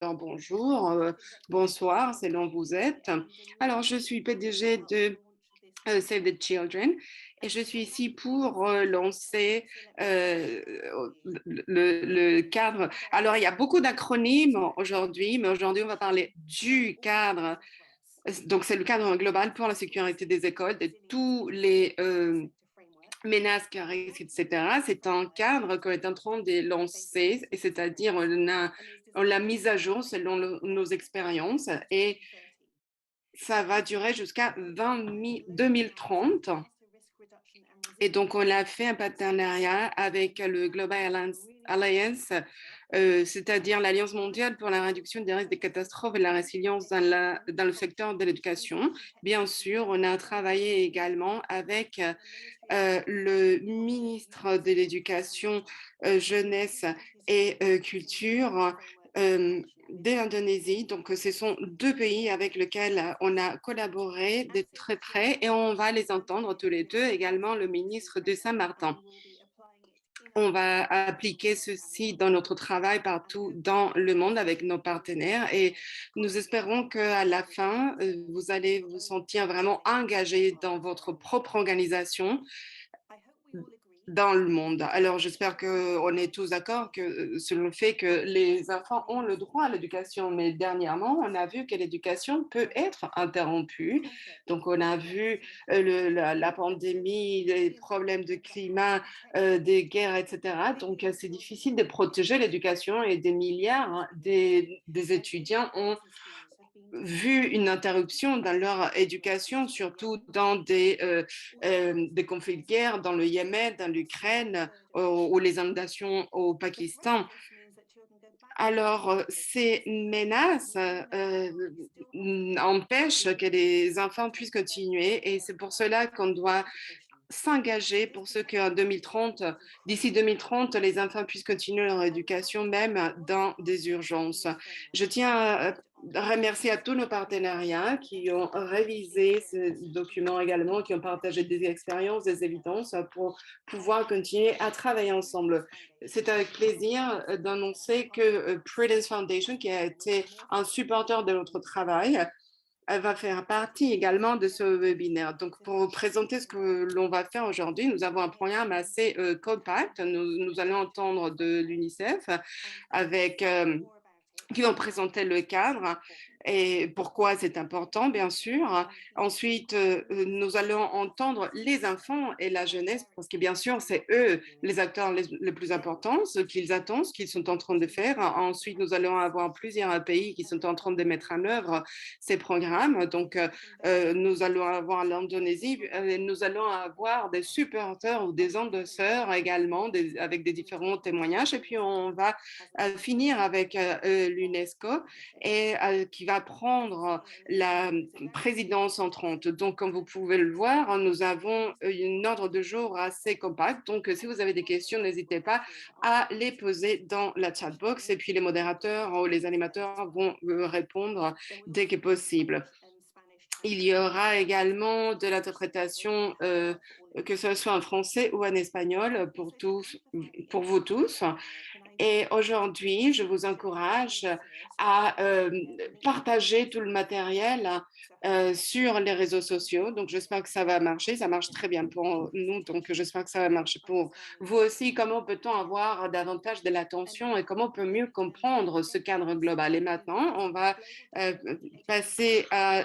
Alors, bonjour, bonsoir, selon où vous êtes. Alors, je suis PDG de Save the Children et je suis ici pour lancer euh, le cadre. Alors, il y a beaucoup d'acronymes aujourd'hui, mais aujourd'hui, on va parler du cadre. Donc, c'est le cadre global pour la sécurité des écoles, de tous les menaces qui risquent, etc. C'est un cadre qu'on est en train de lancer, et c'est-à-dire on l'a mis à jour selon nos expériences et ça va durer jusqu'à 2030. Et donc, on a fait un partenariat avec le Alliance, c'est-à-dire l'Alliance mondiale pour la réduction des risques des catastrophes et la résilience dans le secteur de l'éducation. Bien sûr, on a travaillé également avec le ministre de l'Éducation, jeunesse et culture de l'Indonésie. Donc, ce sont deux pays avec lesquels on a collaboré de très près et on va les entendre tous les deux, également le ministre de Saint-Martin. On va appliquer ceci dans notre travail partout dans le monde avec nos partenaires et nous espérons qu'à la fin, vous allez vous sentir vraiment engagé dans votre propre organisation dans le monde. Alors, j'espère qu'on est tous d'accord sur le fait que les enfants ont le droit à l'éducation, mais dernièrement, on a vu que l'éducation peut être interrompue. Donc, on a vu la pandémie, les problèmes de climat, des guerres, etc. Donc, c'est difficile de protéger l'éducation et des milliards, hein, des étudiants ont vu une interruption dans leur éducation, surtout dans des conflits de guerre, dans le Yémen, dans l'Ukraine, ou les inondations au Pakistan. Alors, ces menaces empêchent que les enfants puissent continuer et c'est pour cela qu'on doit s'engager pour ce qu'en 2030, d'ici 2030, les enfants puissent continuer leur éducation, même dans des urgences. Je tiens à remercier à tous nos partenariats qui ont révisé ce document également, qui ont partagé des expériences, des évidences pour pouvoir continuer à travailler ensemble. C'est avec plaisir d'annoncer que Prudence Foundation, qui a été un supporter de notre travail, elle va faire partie également de ce webinaire. Donc, pour vous présenter ce que l'on va faire aujourd'hui, nous avons un programme assez compact. Nous allons entendre de l'UNICEF avec qui vont présenter le cadre et pourquoi c'est important, bien sûr. Ensuite, nous allons entendre les enfants et la jeunesse, parce que bien sûr, c'est eux les acteurs les plus importants, ce qu'ils attendent, ce qu'ils sont en train de faire. Ensuite, nous allons avoir plusieurs pays qui sont en train de mettre en œuvre ces programmes. Donc, nous allons avoir l'Indonésie, nous allons avoir des supporters ou des endosseurs également, avec des différents témoignages. Et puis, on va finir avec l'UNESCO et qui va prendre la présidence entrante. Donc, comme vous pouvez le voir, nous avons un ordre de jour assez compact. Donc, si vous avez des questions, n'hésitez pas à les poser dans la chat box et puis les modérateurs ou les animateurs vont répondre dès que possible. Il y aura également de l'interprétation, que ce soit en français ou en espagnol, pour vous tous. Et aujourd'hui, je vous encourage à partager tout le matériel sur les réseaux sociaux. Donc, j'espère que ça va marcher. Ça marche très bien pour nous. Donc, j'espère que ça va marcher pour vous aussi. Comment peut-on avoir davantage de l'attention et comment on peut mieux comprendre ce cadre global? Et maintenant, on va euh, passer à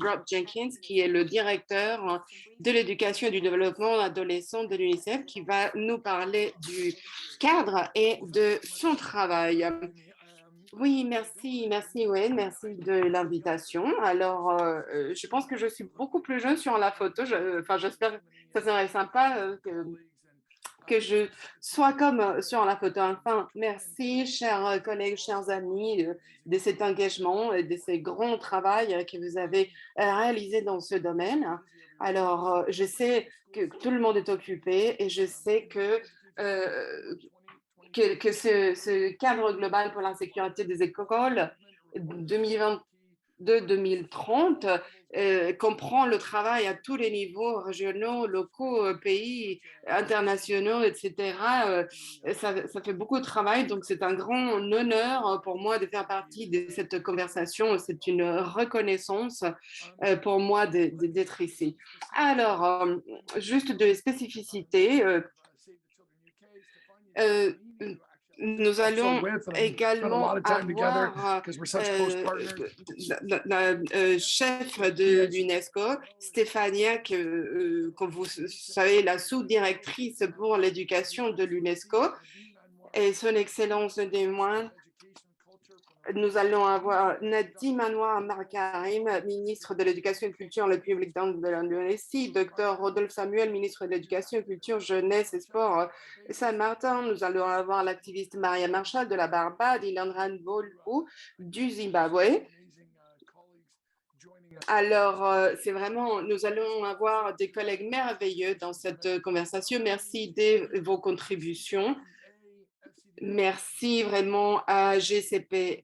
Rob Jenkins, qui est le directeur de l'éducation et du développement adolescent de l'UNICEF, qui va nous parler du cadre et de son travail. Oui, merci Wayne, merci de l'invitation. Alors, je pense que je suis beaucoup plus jeune sur la photo. Enfin, j'espère que ça serait sympa que je sois comme sur la photo. Enfin, merci, chers collègues, chers amis, de cet engagement et de ce grand travail que vous avez réalisé dans ce domaine. Alors, je sais que tout le monde est occupé et je sais euh, que ce cadre global pour la sécurité des écoles 2020 de 2030 comprend le travail à tous les niveaux, régionaux, locaux, pays, internationaux, etc. Ça fait beaucoup de travail, donc c'est un grand honneur pour moi de faire partie de cette conversation. C'est une reconnaissance pour moi d'être ici. Alors, juste de spécificité, euh, nous allons également avoir la chef de l'UNESCO, Stéphania, comme vous savez, la sous-directrice pour l'éducation de l'UNESCO, et son Excellence des moines. Nous allons avoir Nadim Anwar Markarim, ministre de l'Éducation et de la Culture, la République de l'Indonésie, Dr Rodolphe Samuel, ministre de l'Éducation, Culture, Jeunesse et Sport, Saint-Martin. Nous allons avoir l'activiste Maria Marshall de la Barbade, Ilan Ranbolu du Zimbabwe. Alors, c'est vraiment, nous allons avoir des collègues merveilleux dans cette conversation. Merci de vos contributions. Merci vraiment à GCPE,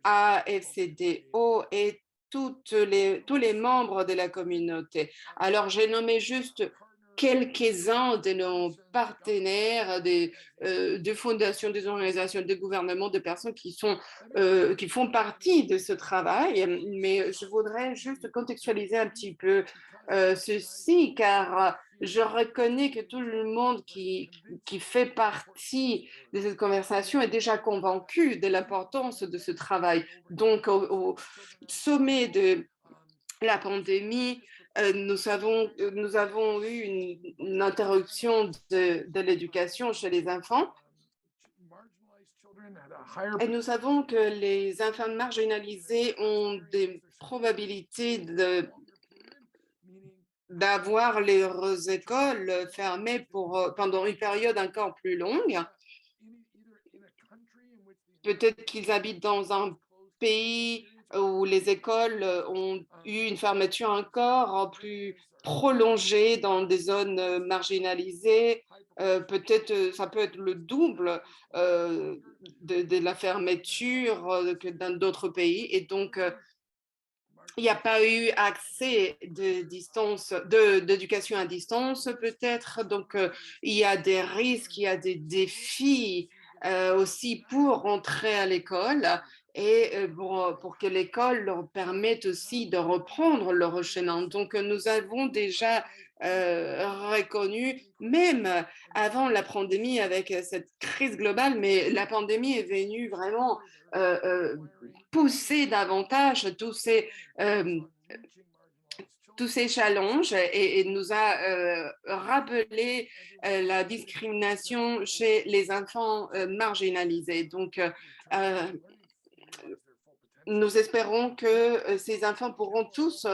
à FCDO et tous les membres de la communauté. Alors, j'ai nommé juste quelques-uns de nos partenaires, de fondations, des organisations, de gouvernements, de personnes qui font partie de ce travail. Mais je voudrais juste contextualiser un petit peu ceci, car je reconnais que tout le monde qui fait partie de cette conversation est déjà convaincu de l'importance de ce travail. Donc, au sommet de la pandémie, nous avons eu une interruption de l'éducation chez les enfants. Et nous savons que les enfants marginalisés ont des probabilités d'avoir leurs écoles fermées pendant une période encore plus longue. Peut-être qu'ils habitent dans un pays où les écoles ont eu une fermeture encore plus prolongée dans des zones marginalisées. Peut-être ça peut être le double de la fermeture que dans d'autres pays. Et donc, il n'y a pas eu accès d'éducation à distance, peut-être. Donc, il y a des risques, il y a des défis aussi pour entrer à l'école et pour que l'école leur permette aussi de reprendre leur chemin. Donc, nous avons déjà reconnu, même avant la pandémie, avec cette crise globale, mais la pandémie est venue vraiment pousser davantage euh, tous ces challenges et nous a rappelé la discrimination chez les enfants marginalisés. Donc, nous espérons que ces enfants pourront tous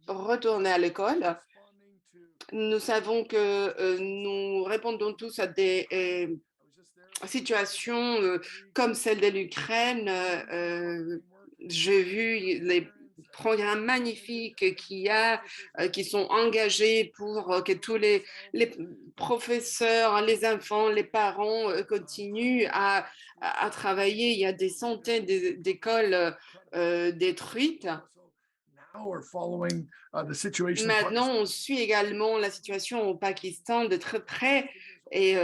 retourner à l'école. Nous savons que nous répondons tous à des situations comme celle de l'Ukraine. J'ai vu les programmes magnifiques qui sont engagés pour que tous les professeurs, les enfants, les parents continuent à travailler. Il y a des centaines d'écoles détruites. Maintenant, on suit également la situation au Pakistan de très près et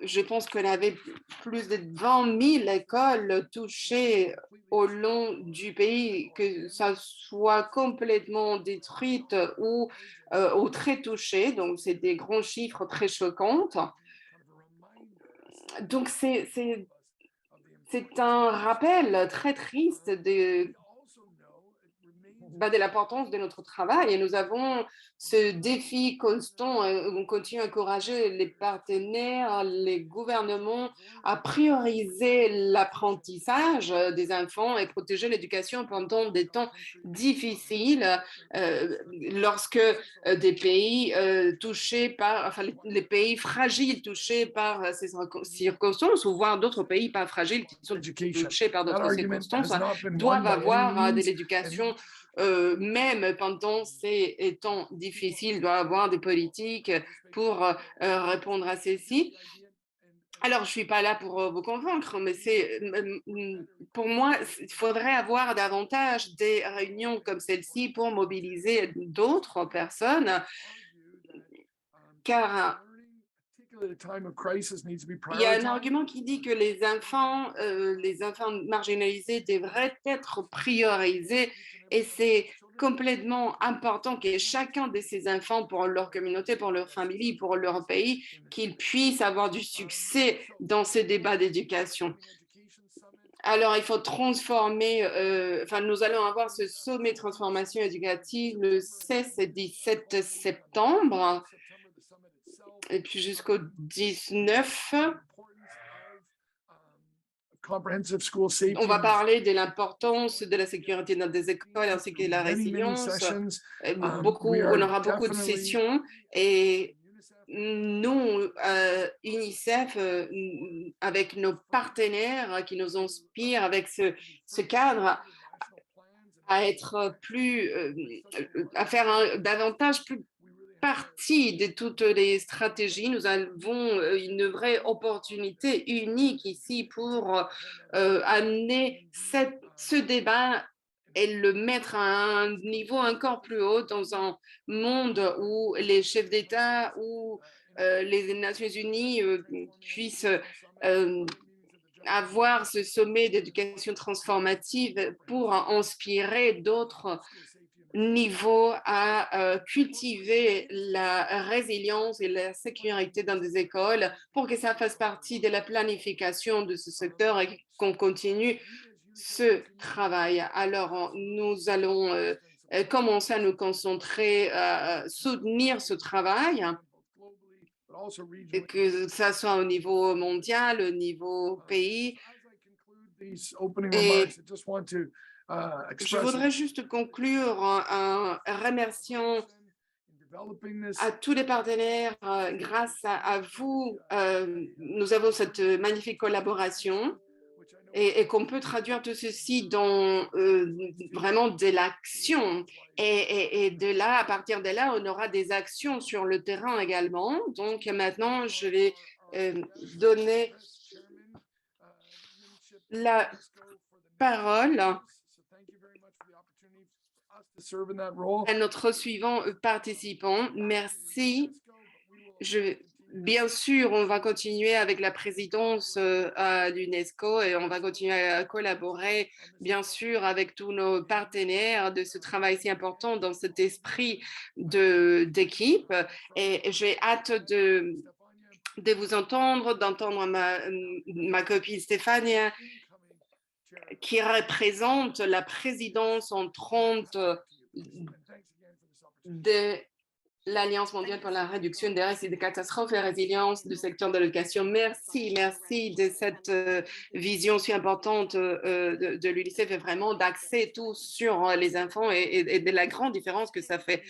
je pense qu'on avait plus de 20 000 écoles touchées au long du pays, que ça soit complètement détruite ou très touchée. Donc, c'est des grands chiffres très choquants. Donc, c'est un rappel très triste de l'importance de notre travail et nous avons ce défi constant. On continue à encourager les partenaires, les gouvernements à prioriser l'apprentissage des enfants et protéger l'éducation pendant des temps difficiles lorsque des pays touchés par, enfin les pays fragiles touchés par ces circonstances ou voire d'autres pays pas fragiles qui sont touchés par d'autres circonstances doivent avoir de l'éducation même pendant ces temps difficiles, doit avoir des politiques pour répondre à ceci. Alors, je ne suis pas là pour vous convaincre, mais pour moi, il faudrait avoir davantage des réunions comme celle-ci pour mobiliser d'autres personnes, car il y a un argument qui dit que les enfants marginalisés devraient être priorisés et c'est complètement important que chacun de ces enfants, pour leur communauté, pour leur famille, pour leur pays, qu'ils puissent avoir du succès dans ce débat d'éducation. Alors, il faut transformer, nous allons avoir ce sommet de transformation éducative le 16 et 17 septembre, et puis jusqu'au 19. On va parler de l'importance de la sécurité dans des écoles ainsi que la résilience. On aura beaucoup de sessions et nous, UNICEF, avec nos partenaires qui nous inspirent avec ce cadre, à être à faire davantage plus partie de toutes les stratégies. Nous avons une vraie opportunité unique ici pour amener ce débat et le mettre à un niveau encore plus haut dans un monde où les chefs d'État ou les Nations Unies puissent avoir ce sommet d'éducation transformative pour inspirer d'autres niveaux à cultiver la résilience et la sécurité dans des écoles pour que ça fasse partie de la planification de ce secteur et qu'on continue ce travail. Alors, nous allons commencer à nous concentrer, à soutenir ce travail, et que ça soit au niveau mondial, au niveau pays. Et je voudrais juste conclure en remerciant à tous les partenaires. Grâce à vous, nous avons cette magnifique collaboration et qu'on peut traduire tout ceci dans vraiment de l'action. Et de là, à partir de là, on aura des actions sur le terrain également. Donc maintenant, je vais donner la parole à notre suivant participant. Merci. Bien sûr, on va continuer avec la présidence à l'UNESCO et on va continuer à collaborer, bien sûr, avec tous nos partenaires de ce travail si important dans cet esprit d'équipe. Et j'ai hâte de vous entendre, d'entendre ma copine Stéphanie, qui représente la présidence en 30 de l'Alliance mondiale pour la réduction des risques et des catastrophes et la résilience du secteur de l'éducation. Merci, merci de cette vision si importante de l'UNICEF et vraiment d'axer tout sur les enfants et de la grande différence que ça fait.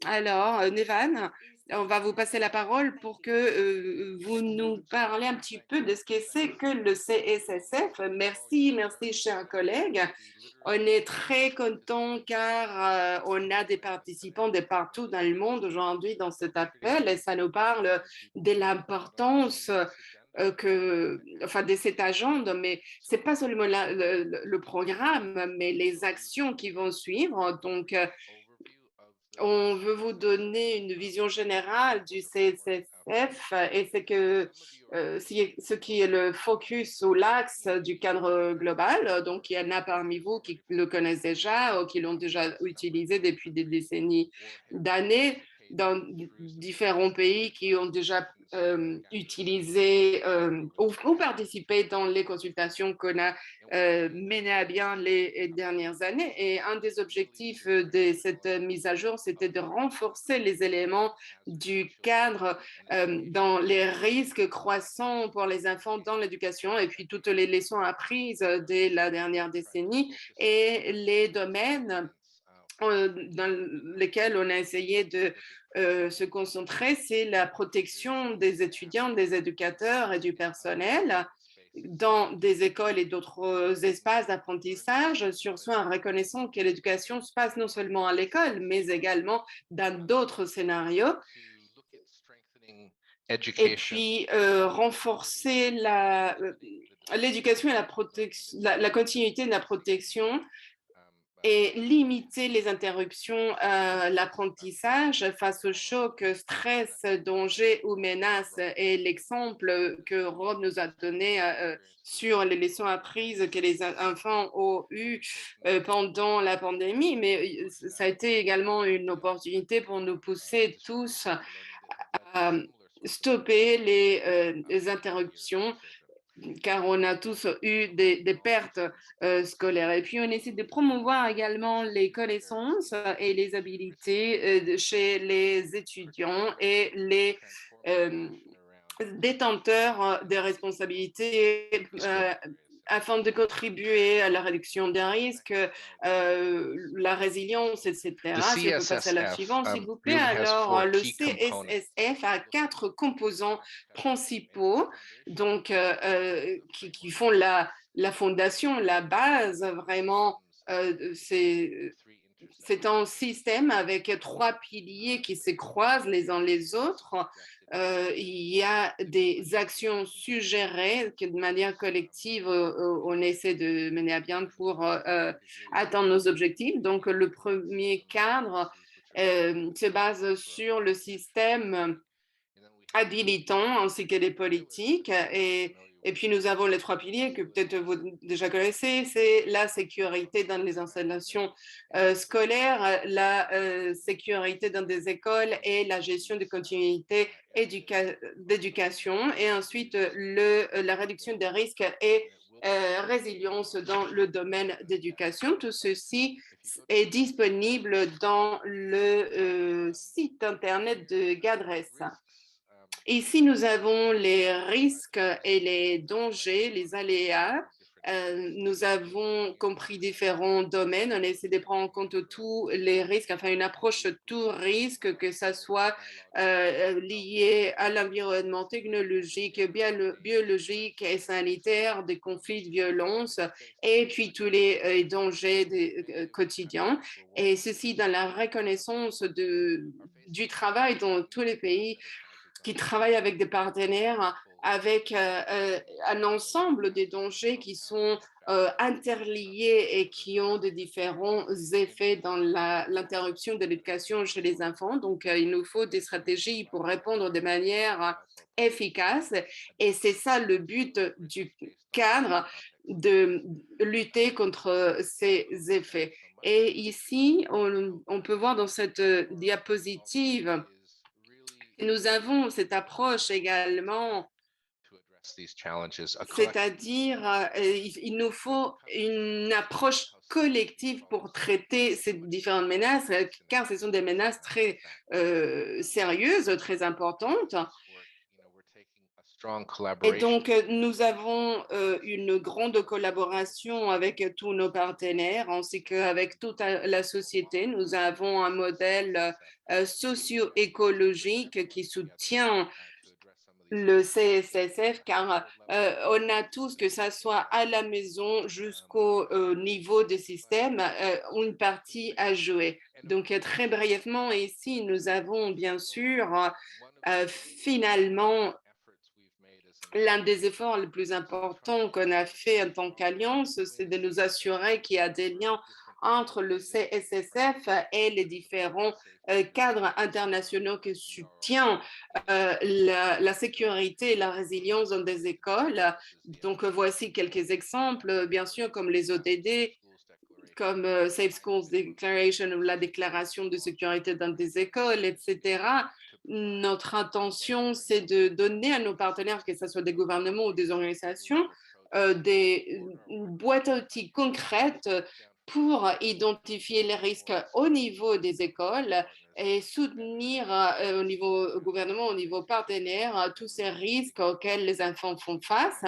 Alors, Nevan, on va vous passer la parole pour que vous nous parlez un petit peu de ce que c'est que le CSSF. Merci, merci, chers collègues. On est très content car on a des participants de partout dans le monde aujourd'hui dans cet appel et ça nous parle de l'importance de cette agenda, mais ce n'est pas seulement le programme, mais les actions qui vont suivre. Donc, on veut vous donner une vision générale du CSSF et c'est que ce qui est le focus ou l'axe du cadre global. Donc, il y en a parmi vous qui le connaissent déjà ou qui l'ont déjà utilisé depuis des décennies d'années dans différents pays qui ont déjà utilisé ou participé dans les consultations qu'on a menées à bien les dernières années. Et un des objectifs de cette mise à jour, c'était de renforcer les éléments du cadre dans les risques croissants pour les enfants dans l'éducation et puis toutes les leçons apprises de la dernière décennie et les domaines dans lesquels on a essayé de se concentrer, c'est la protection des étudiants, des éducateurs et du personnel dans des écoles et d'autres espaces d'apprentissage, sur ce en reconnaissant que l'éducation se passe non seulement à l'école, mais également dans d'autres scénarios. et education, puis renforcer l'éducation et la continuité de la protection et limiter les interruptions à l'apprentissage face au choc, stress, danger ou menace. Et l'exemple que Rob nous a donné sur les leçons apprises que les enfants ont eues pendant la pandémie, mais ça a été également une opportunité pour nous pousser tous à stopper les interruptions car on a tous eu des pertes scolaires. Et puis, on essaie de promouvoir également les connaissances et les habilités chez les étudiants et les euh, détenteurs de responsabilités afin de contribuer à la réduction des risques, la résilience, the etc. Si on peut passer à la CSSF suivante, s'il vous plaît. really has Alors, four le key components. CSSF a 4 composants principaux donc, qui font la fondation, la base, vraiment, c'est un système avec 3 piliers qui se croisent les uns les autres. Il y a des actions suggérées que de manière collective, on essaie de mener à bien pour atteindre nos objectifs. Donc, le premier cadre se base sur le système habilitant ainsi que les politiques. Et puis nous avons les 3 piliers que peut-être vous déjà connaissez, c'est la sécurité dans les installations scolaires, la sécurité dans des écoles et la gestion de continuité d'éducation. Et ensuite, la réduction des risques et résilience dans le domaine d'éducation. Tout ceci est disponible dans le site internet de GADRES. Ici, nous avons les risques et les dangers, les aléas. Nous avons compris différents domaines. On essaie de prendre en compte tous les risques, enfin une approche tout risque, que ce soit lié à l'environnement technologique, biologique et sanitaire, des conflits de violence, et puis tous les dangers quotidiens. Et ceci dans la reconnaissance du travail dans tous les pays qui travaillent avec des partenaires, avec un ensemble des dangers qui sont interliés et qui ont de différents effets dans l'interruption de l'éducation chez les enfants. Donc, il nous faut des stratégies pour répondre de manière efficace. Et c'est ça le but du cadre, de lutter contre ces effets. Et ici, on peut voir dans cette diapositive, nous avons cette approche également, These challenges, a collective c'est-à-dire il nous faut une approche collective pour traiter ces différentes menaces, car ce sont des menaces très sérieuses, très importantes. strong Et collaboration. donc, nous avons une grande collaboration avec tous nos partenaires, ainsi qu'avec toute la société. Nous avons un modèle socio-écologique qui soutient le CSSF, car on a tous, que ça soit à la maison jusqu'au niveau des systèmes, une partie à jouer. Donc, très brièvement, ici, nous avons bien sûr finalement l'un des efforts les plus importants qu'on a fait en tant qu'alliance, c'est de nous assurer qu'il y a des liens entre le CSSF et les différents cadres internationaux qui soutiennent la sécurité et la résilience dans des écoles. Donc, voici quelques exemples, bien sûr, comme les ODD, comme Safe Schools Declaration ou la déclaration de sécurité dans des écoles, etc. Notre intention, c'est de donner à nos partenaires, que ce soit des gouvernements ou des organisations, des boîtes à outils concrètes pour identifier les risques au niveau des écoles et soutenir au niveau gouvernement, au niveau partenaire, tous ces risques auxquels les enfants font face.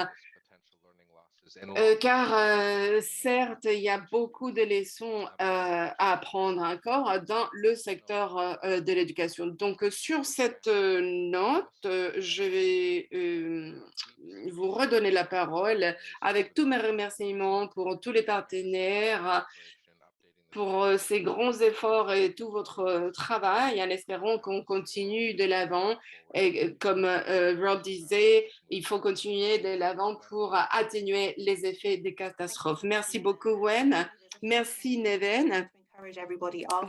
Car certes, il y a beaucoup de leçons à apprendre encore dans le secteur de l'éducation. Donc, sur cette note, je vais vous redonner la parole avec tous mes remerciements pour tous les partenaires pour ces grands efforts et tout votre travail, en espérant qu'on continue de l'avant. Et comme Rob disait, il faut continuer de l'avant pour atténuer les effets des catastrophes. Merci beaucoup, Wen. Merci, Neven.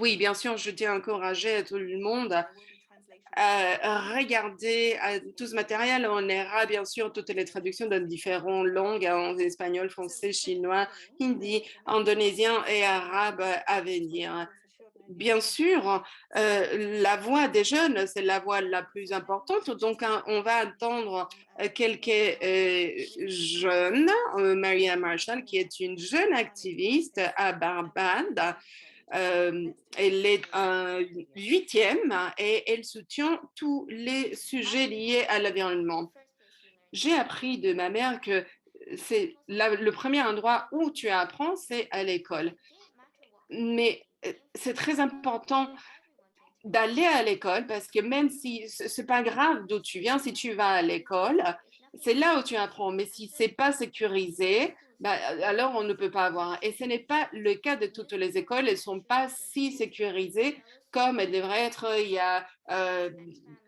Oui, bien sûr, je tiens à encourager tout le monde à regarder tout ce matériel. On aura bien sûr toutes les traductions dans différentes langues, en espagnol, français, chinois, hindi, indonésien et arabe à venir. Bien sûr, la voix des jeunes, c'est la voix la plus importante. Donc, on va attendre quelques jeunes. Maria Marshall, qui est une jeune activiste à Barbade. Elle est un 8e et elle soutient tous les sujets liés à l'environnement. J'ai appris de ma mère que c'est le premier endroit où tu apprends, c'est à l'école. Mais c'est très important d'aller à l'école parce que même si c'est pas grave d'où tu viens, si tu vas à l'école, c'est là où tu apprends. Mais si c'est pas sécurisé, bah, alors on ne peut pas avoir. Et ce n'est pas le cas de toutes les écoles. Elles sont pas si sécurisées comme elles devraient être. Il y a,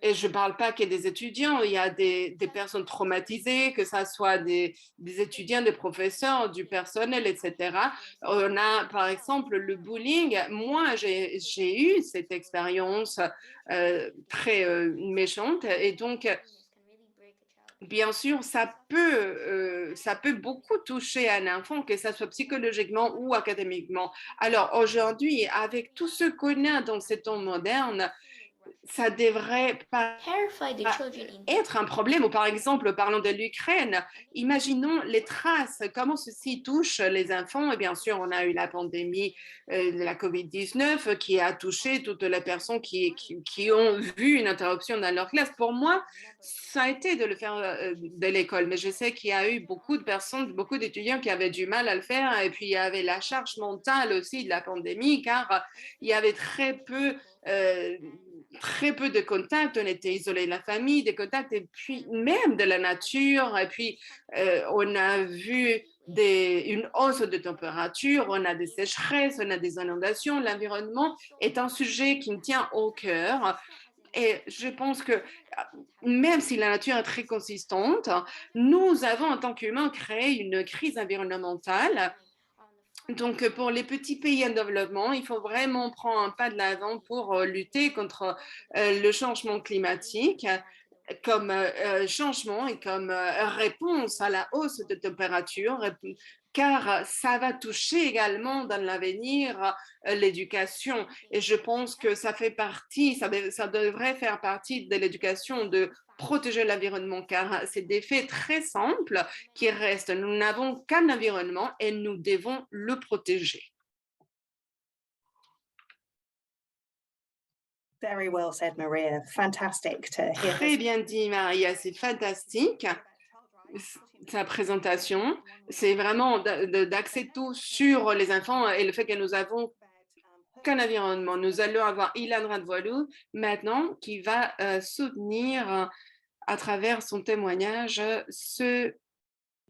et je parle pas que des étudiants, il y a des personnes traumatisées, que ça soit des étudiants, des professeurs, du personnel, etc. On a, par exemple, le bullying. Moi, j'ai eu cette expérience très méchante. Et donc, bien sûr, ça peut beaucoup toucher un enfant, que ce soit psychologiquement ou académiquement. Alors, aujourd'hui, avec tout ce qu'on a dans ces temps modernes, ça devrait pas être un problème. Ou par exemple, parlons de l'Ukraine, imaginons les traces, comment ceci touche les enfants. Et bien sûr, on a eu la pandémie de la COVID-19 qui a touché toutes les personnes qui ont vu une interruption dans leur classe. Pour moi, ça a été de le faire de l'école, mais je sais qu'il y a eu beaucoup de personnes, beaucoup d'étudiants qui avaient du mal à le faire. Et puis, il y avait la charge mentale aussi de la pandémie, car il y avait très peu de contacts, on était isolés de la famille, des contacts, et puis même de la nature. Et puis, on a vu une hausse de température, on a des sécheresses, on a des inondations. L'environnement est un sujet qui me tient au cœur. Et je pense que même si la nature est très consistante, nous avons en tant qu'humains créé une crise environnementale. Donc, pour les petits pays en développement, il faut vraiment prendre un pas de l'avant pour lutter contre le changement climatique comme changement et comme réponse à la hausse de température, car ça va toucher également dans l'avenir l'éducation. Et je pense que ça fait partie, ça devrait faire partie de l'éducation de protéger l'environnement, car c'est des faits très simples qui restent. Nous n'avons qu'un environnement et nous devons le protéger. Very well said, Maria. Fantastic to hear. Très bien dit, Maria. C'est fantastique. Sa présentation, c'est vraiment d'axer tout sur les enfants et le fait que nous avons qu'un environnement. Nous allons avoir Ilan Radvoilou maintenant qui va soutenir à travers son témoignage ce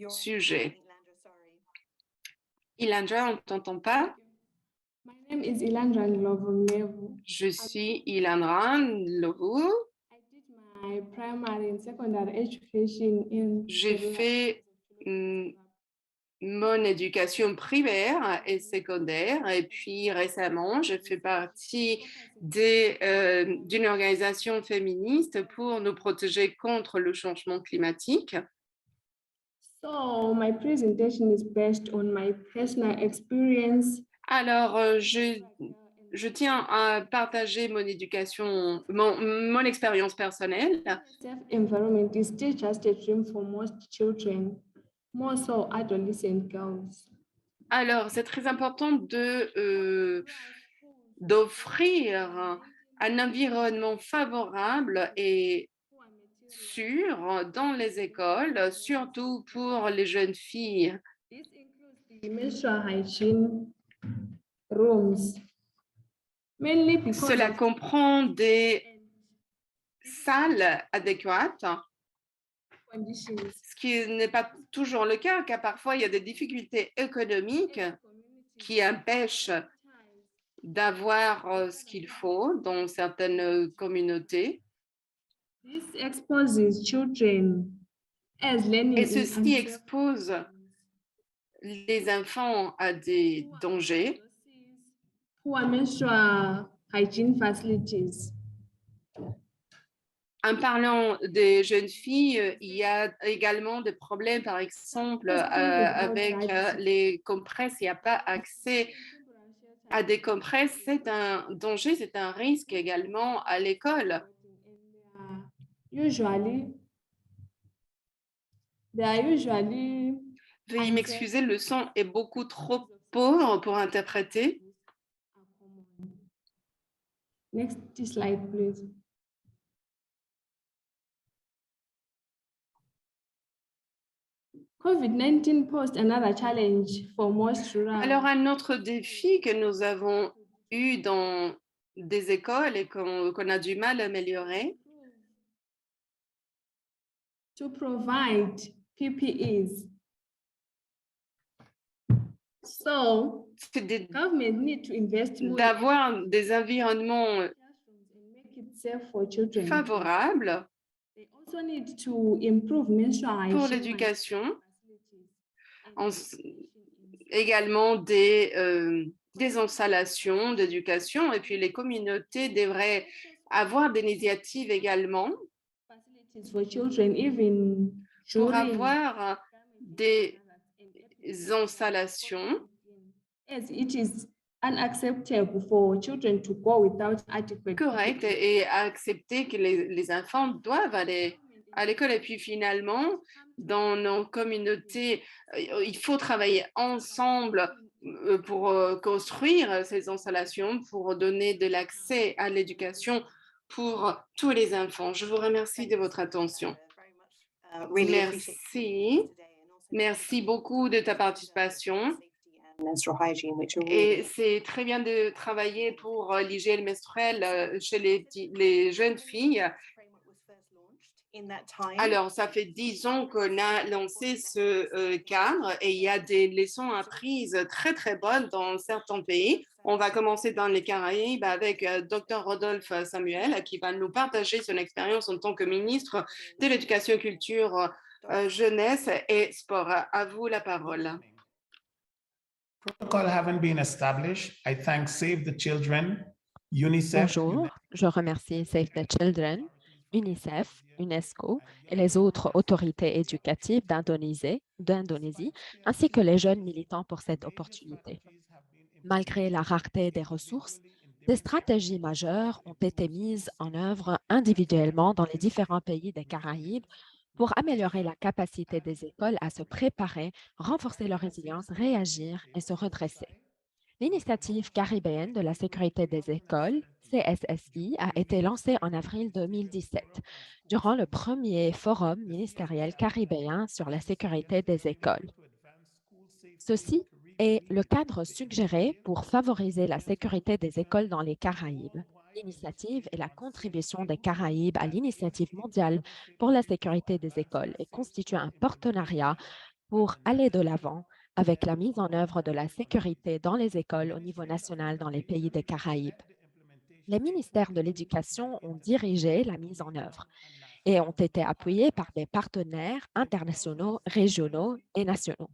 sujet. Ilandra, on ne t'entend pas? My name is Ilandra Ndlovu. Je suis Ilandra Ndlovu. My primary and secondary education in. J'ai fait mon éducation primaire et secondaire, et puis récemment, j'ai fait partie d'une organisation féministe pour nous protéger contre le changement climatique. So my presentation is based on my personal experience. Alors, je tiens à partager mon éducation, mon expérience personnelle. Safe environment is still just a dream for most children, more so adolescent girls. Alors, c'est très important d'offrir un environnement favorable et sûr dans les écoles, surtout pour les jeunes filles. This includes the menstrual hygiene rooms. Mainly because Cela comprend des salles adéquates, conditions. ce qui n'est pas toujours le cas, car parfois il y a des difficultés économiques qui empêchent d'avoir ce qu'il faut dans certaines communautés. This exposes children as learning Et in ceci unsafe expose les enfants à des dangers. poor menstrual hygiene facilities. En parlant des jeunes filles, il y a également des problèmes, par exemple, avec les compresses. Il n'y a pas accès à des compresses. C'est un danger, c'est un risque également à l'école. Usually, they are usually Veuillez m'excuser, le son est beaucoup trop pauvre pour interpréter. Next slide, please. COVID-19 posed another challenge for most rural. Alors, un autre défi que nous avons eu dans des écoles et qu'on a du mal à améliorer, to provide PPEs. So, c'est government need to invest more d'avoir des environnements and make it safe for children. favorables They also need to improve menstrual pour hygiene l'éducation, facilities également des installations d'éducation, et puis les communautés devraient avoir des initiatives également facilities for children, even pour during avoir des installations, as it is unacceptable for children to go without adequate correctes et accepter que les enfants doivent aller à l'école. Et puis finalement, dans nos communautés, il faut travailler ensemble pour construire ces installations, pour donner de l'accès à l'éducation pour tous les enfants. Je vous remercie de votre attention. Merci. Merci beaucoup de ta participation. Et c'est très bien de travailler pour l'hygiène menstruelle chez les jeunes filles. Alors, ça fait 10 ans qu'on a lancé ce cadre et il y a des leçons apprises très, très bonnes dans certains pays. On va commencer dans les Caraïbes avec Dr. Rodolphe Samuel qui va nous partager son expérience en tant que ministre de l'Éducation, Culture, Jeunesse et Sport. À vous la parole. Protocol having been established, I thank Save the Children, UNICEF. Bonjour, je remercie Save the Children, UNICEF, UNESCO et les autres autorités éducatives d'Indonésie, ainsi que les jeunes militants pour cette opportunité. Malgré la rareté des ressources, des stratégies majeures ont été mises en œuvre individuellement dans les différents pays des Caraïbes pour améliorer la capacité des écoles à se préparer, renforcer leur résilience, réagir et se redresser. L'initiative caribéenne de la sécurité des écoles, CSSI, a été lancée en avril 2017 durant le premier forum ministériel caribéen sur la sécurité des écoles. Ceci est le cadre suggéré pour favoriser la sécurité des écoles dans les Caraïbes. L'initiative est la contribution des Caraïbes à l'initiative mondiale pour la sécurité des écoles et constitue un partenariat pour aller de l'avant avec la mise en œuvre de la sécurité dans les écoles au niveau national dans les pays des Caraïbes. Les ministères de l'Éducation ont dirigé la mise en œuvre et ont été appuyés par des partenaires internationaux, régionaux et nationaux.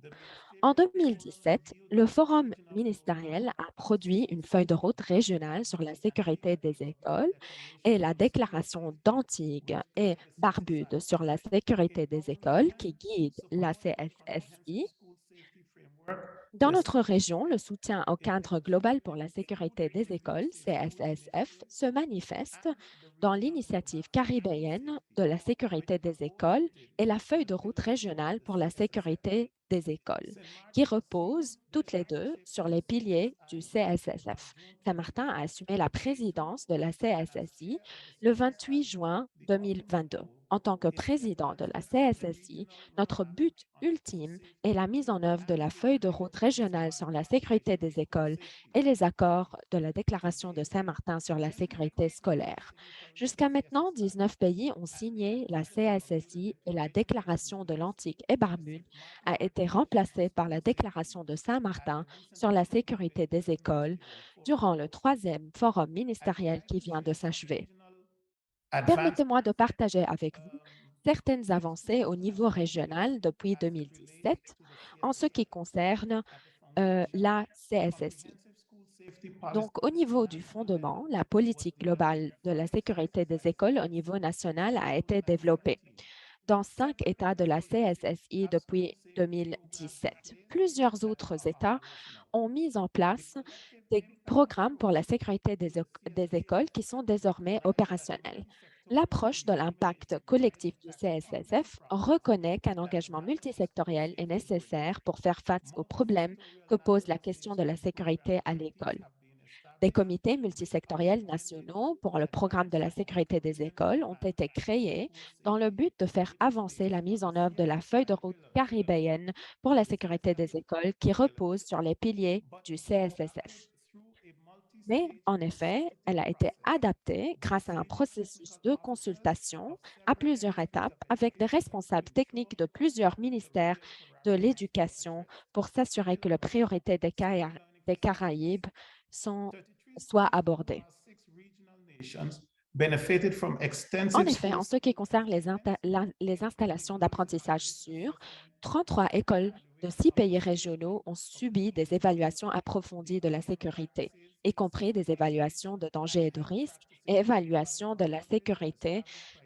En 2017, le Forum ministériel a produit une feuille de route régionale sur la sécurité des écoles et la déclaration d'Antigua et Barbude sur la sécurité des écoles qui guide la CSSI. Dans notre région, le soutien au cadre global pour la sécurité des écoles, CSSF, se manifeste dans l'initiative caribéenne de la sécurité des écoles et la feuille de route régionale pour la sécurité des écoles, qui reposent toutes les deux sur les piliers du CSSF. Saint-Martin a assumé la présidence de la CSSI le 28 juin 2022. En tant que président de la CSSI, notre but ultime est la mise en œuvre de la feuille de route régionale sur la sécurité des écoles et les accords de la Déclaration de Saint-Martin sur la sécurité scolaire. Jusqu'à maintenant, 19 pays ont signé la CSSI et la Déclaration de l'Antigua et Barbude a été remplacée par la Déclaration de Saint-Martin Saint-Martin sur la sécurité des écoles durant le 3e forum ministériel qui vient de s'achever. Permettez-moi de partager avec vous certaines avancées au niveau régional depuis 2017 en ce qui concerne la CSSI. Donc, au niveau du fondement, la politique globale de la sécurité des écoles au niveau national a été développée dans 5 États de la CSSI depuis 2017. Plusieurs autres États ont mis en place des programmes pour la sécurité des écoles qui sont désormais opérationnels. L'approche de l'impact collectif du CSSF reconnaît qu'un engagement multisectoriel est nécessaire pour faire face aux problèmes que pose la question de la sécurité à l'école. Des comités multisectoriels nationaux pour le programme de la sécurité des écoles ont été créés dans le but de faire avancer la mise en œuvre de la feuille de route caribéenne pour la sécurité des écoles qui repose sur les piliers du CSSF. Mais en effet, elle a été adaptée grâce à un processus de consultation à plusieurs étapes avec des responsables techniques de plusieurs ministères de l'Éducation pour s'assurer que les priorités des Caraïbes soient abordées. En effet, en ce qui concerne les installations d'apprentissage sûres, 33 écoles de 6 pays régionaux ont subi des évaluations approfondies de la sécurité, y compris des évaluations de danger et de risque et évaluations de la sécurité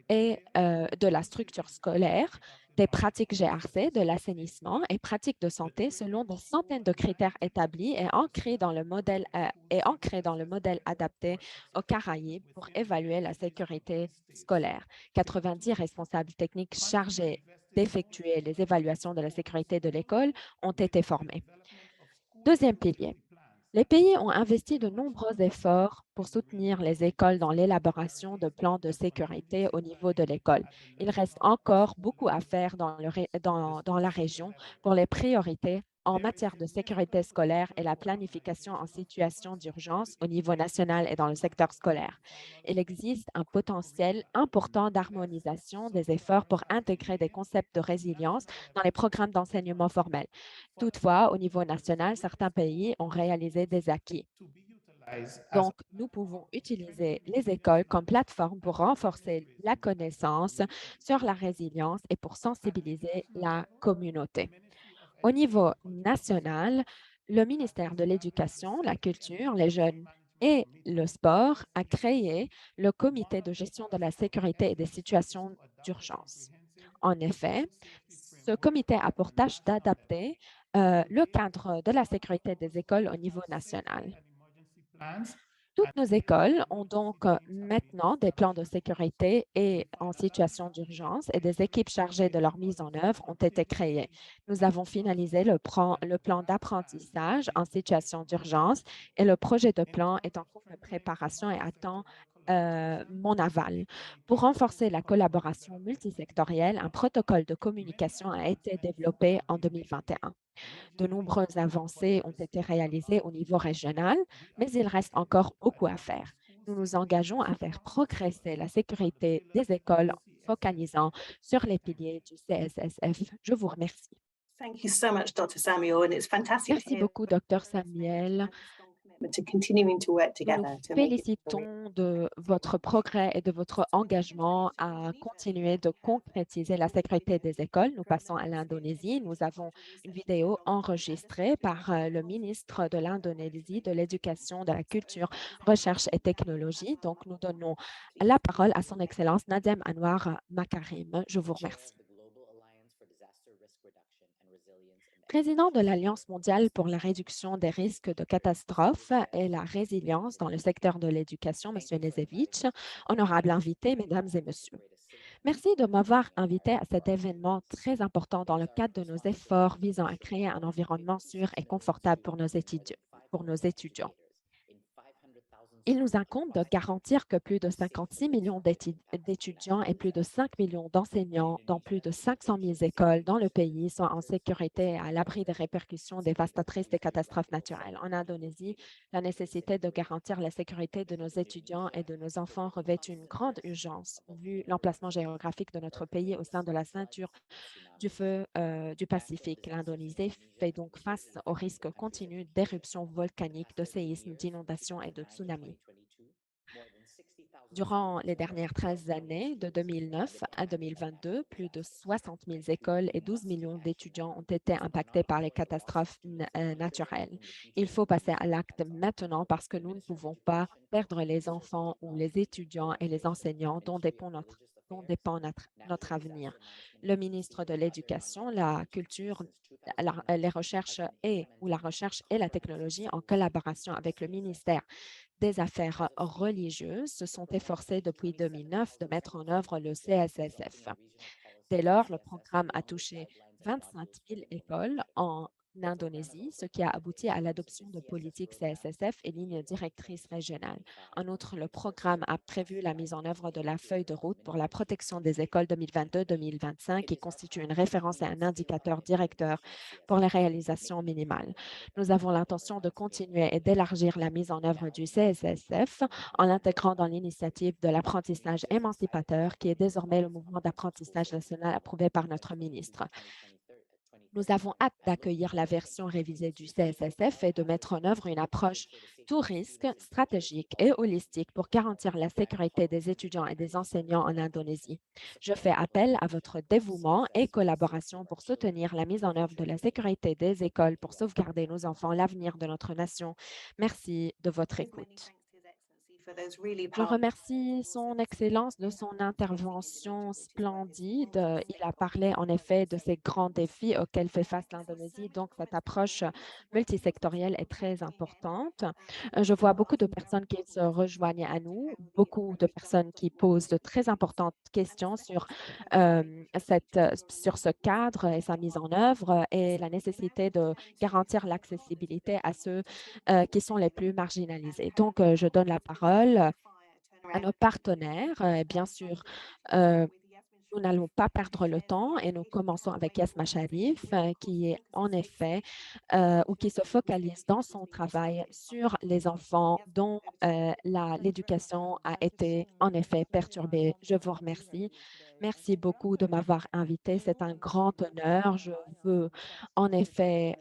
et de la structure scolaire, des pratiques GRC, de l'assainissement et pratiques de santé selon des centaines de critères établis et ancrés dans le modèle adapté aux Caraïbes pour évaluer la sécurité scolaire. 90 responsables techniques chargés d'effectuer les évaluations de la sécurité de l'école ont été formés. Deuxième pilier. Les pays ont investi de nombreux efforts pour soutenir les écoles dans l'élaboration de plans de sécurité au niveau de l'école. Il reste encore beaucoup à faire dans la région pour les priorités en matière de sécurité scolaire et la planification en situation d'urgence au niveau national et dans le secteur scolaire. Il existe un potentiel important d'harmonisation des efforts pour intégrer des concepts de résilience dans les programmes d'enseignement formel. Toutefois, au niveau national, certains pays ont réalisé des acquis. Donc, nous pouvons utiliser les écoles comme plateforme pour renforcer la connaissance sur la résilience et pour sensibiliser la communauté. Au niveau national, le ministère de l'Éducation, la Culture, les Jeunes et le Sport a créé le Comité de gestion de la sécurité et des situations d'urgence. En effet, ce comité a pour tâche d'adapter le cadre de la sécurité des écoles au niveau national. Toutes nos écoles ont donc maintenant des plans de sécurité et en situation d'urgence et des équipes chargées de leur mise en œuvre ont été créées. Nous avons finalisé le plan d'apprentissage en situation d'urgence et le projet de plan est en cours de préparation et attend mon aval. Pour renforcer la collaboration multisectorielle, un protocole de communication a été développé en 2021. De nombreuses avancées ont été réalisées au niveau régional, mais il reste encore beaucoup à faire. Nous nous engageons à faire progresser la sécurité des écoles en focalisant sur les piliers du CSSF. Je vous remercie. Thank you so much, Dr. Samuel, and it's fantastic to Merci hear beaucoup, Dr. Samuel. to continuing to work Nous together nous to make it félicitons de votre progrès et de votre engagement à continuer de concrétiser la sécurité des écoles. Nous passons à l'Indonésie. Nous avons une vidéo enregistrée par le ministre de l'Indonésie de l'Éducation, de la Culture, Recherche et Technologie. Donc, nous donnons la parole à son Excellence Nadiem Anwar Makarim. Je vous remercie. Président de l'Alliance mondiale pour la réduction des risques de catastrophes et la résilience dans le secteur de l'éducation, M. Nezevich, honorable invité, mesdames et messieurs. Merci de m'avoir invité à cet événement très important dans le cadre de nos efforts visant à créer un environnement sûr et confortable pour nos étudiants. Il nous incombe de garantir que plus de 56 millions d'étudiants et plus de 5 millions d'enseignants dans plus de 500 000 écoles dans le pays soient en sécurité et à l'abri des répercussions dévastatrices des catastrophes naturelles. En Indonésie, la nécessité de garantir la sécurité de nos étudiants et de nos enfants revêt une grande urgence, vu l'emplacement géographique de notre pays au sein de la ceinture du feu du Pacifique. L'Indonésie fait donc face au risque continu d'éruptions volcaniques, de séismes, d'inondations et de tsunamis. Durant les dernières 13 années, de 2009 à 2022, plus de 60 000 écoles et 12 millions d'étudiants ont été impactés par les catastrophes naturelles. Il faut passer à l'acte maintenant parce que nous ne pouvons pas perdre les enfants ou les étudiants et les enseignants dont dépend notre avenir. Le ministre de l'Éducation, la culture, les recherches la recherche et la technologie, en collaboration avec le ministère des Affaires religieuses, se sont efforcés depuis 2009 de mettre en œuvre le CSSF. Dès lors, le programme a touché 25 000 écoles en Indonésie, ce qui a abouti à l'adoption de politiques CSSF et lignes directrices régionales. En outre, le programme a prévu la mise en œuvre de la feuille de route pour la protection des écoles 2022-2025 qui constitue une référence et un indicateur directeur pour les réalisations minimales. Nous avons l'intention de continuer et d'élargir la mise en œuvre du CSSF en l'intégrant dans l'initiative de l'apprentissage émancipateur qui est désormais le mouvement d'apprentissage national approuvé par notre ministre. Nous avons hâte d'accueillir la version révisée du CSSF et de mettre en œuvre une approche tout risque, stratégique et holistique pour garantir la sécurité des étudiants et des enseignants en Indonésie. Je fais appel à votre dévouement et collaboration pour soutenir la mise en œuvre de la sécurité des écoles pour sauvegarder nos enfants, l'avenir de notre nation. Merci de votre écoute. Je remercie son Excellence de son intervention splendide. Il a parlé en effet de ces grands défis auxquels fait face l'Indonésie. Donc, cette approche multisectorielle est très importante. Je vois beaucoup de personnes qui se rejoignent à nous, beaucoup de personnes qui posent de très importantes questions sur ce cadre et sa mise en œuvre et la nécessité de garantir l'accessibilité à ceux qui sont les plus marginalisés. Donc, je donne la parole à nos partenaires. Bien sûr, nous n'allons pas perdre le temps et nous commençons avec Yasma Sharif, qui est en effet ou qui se focalise dans son travail sur les enfants dont l'éducation a été en effet perturbée. Je vous remercie. Merci beaucoup de m'avoir invité. C'est un grand honneur. Je veux en effet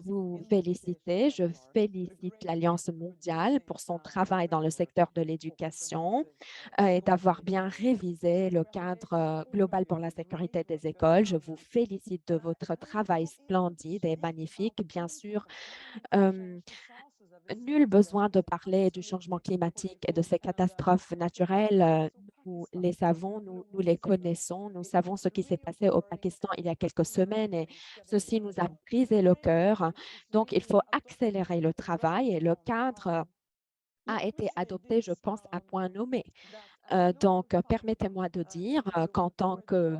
vous féliciter. Je félicite l'Alliance mondiale pour son travail dans le secteur de l'éducation et d'avoir bien révisé le cadre global pour la sécurité des écoles. Je vous félicite de votre travail splendide et magnifique. Bien sûr, nul besoin de parler du changement climatique et de ces catastrophes naturelles. Nous les savons, nous les connaissons. Nous savons ce qui s'est passé au Pakistan il y a quelques semaines et ceci nous a brisé le cœur. Donc, il faut accélérer le travail et le cadre a été adopté, je pense, à point nommé. Donc, permettez-moi de dire qu'en tant que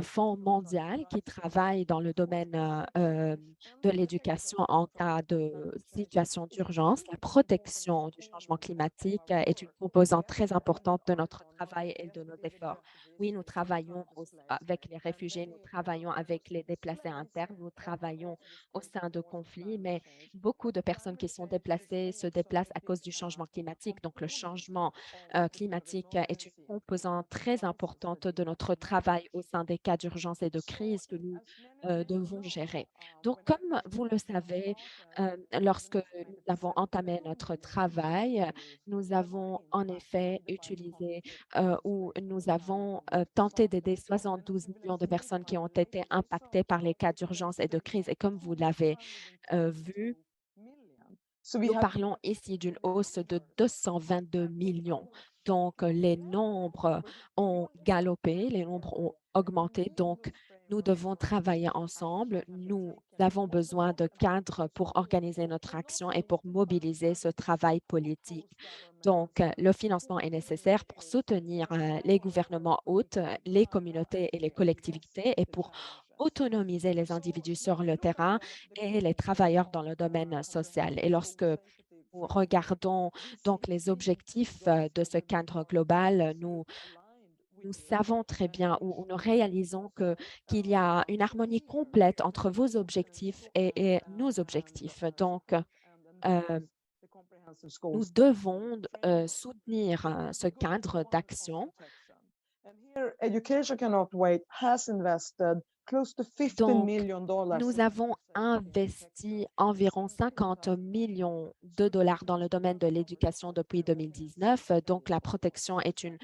Fonds mondial qui travaille dans le domaine de l'éducation en cas de situation d'urgence, la protection du changement climatique est une composante très importante de notre travail et de nos efforts. Oui, nous travaillons avec les réfugiés, nous travaillons avec les déplacés internes, nous travaillons au sein de conflits, mais beaucoup de personnes qui sont déplacées se déplacent à cause du changement climatique. Donc, le changement climatique est une composante très importante de notre travail au sein des cas d'urgence et de crise que nous devons gérer. Donc, comme vous le savez, lorsque nous avons entamé notre travail, nous avons en effet utilisé ou nous avons tenté d'aider 72 millions de personnes qui ont été impactées par les cas d'urgence et de crise. Et comme vous l'avez vu, nous parlons ici d'une hausse de 222 millions. Donc, les nombres ont galopé, les nombres ont augmenté. Donc, nous devons travailler ensemble. Nous avons besoin de cadres pour organiser notre action et pour mobiliser ce travail politique. Donc, le financement est nécessaire pour soutenir les gouvernements hôtes, les communautés et les collectivités et pour autonomiser les individus sur le terrain et les travailleurs dans le domaine social. Et lorsque nous regardons donc les objectifs de ce cadre global, nous savons très bien ou nous réalisons qu'il y a une harmonie complète entre vos objectifs et nos objectifs. Donc, nous devons soutenir ce cadre d'action. Donc, nous avons investi environ 50 millions de dollars dans le domaine de l'éducation depuis 2019. Donc, la protection est une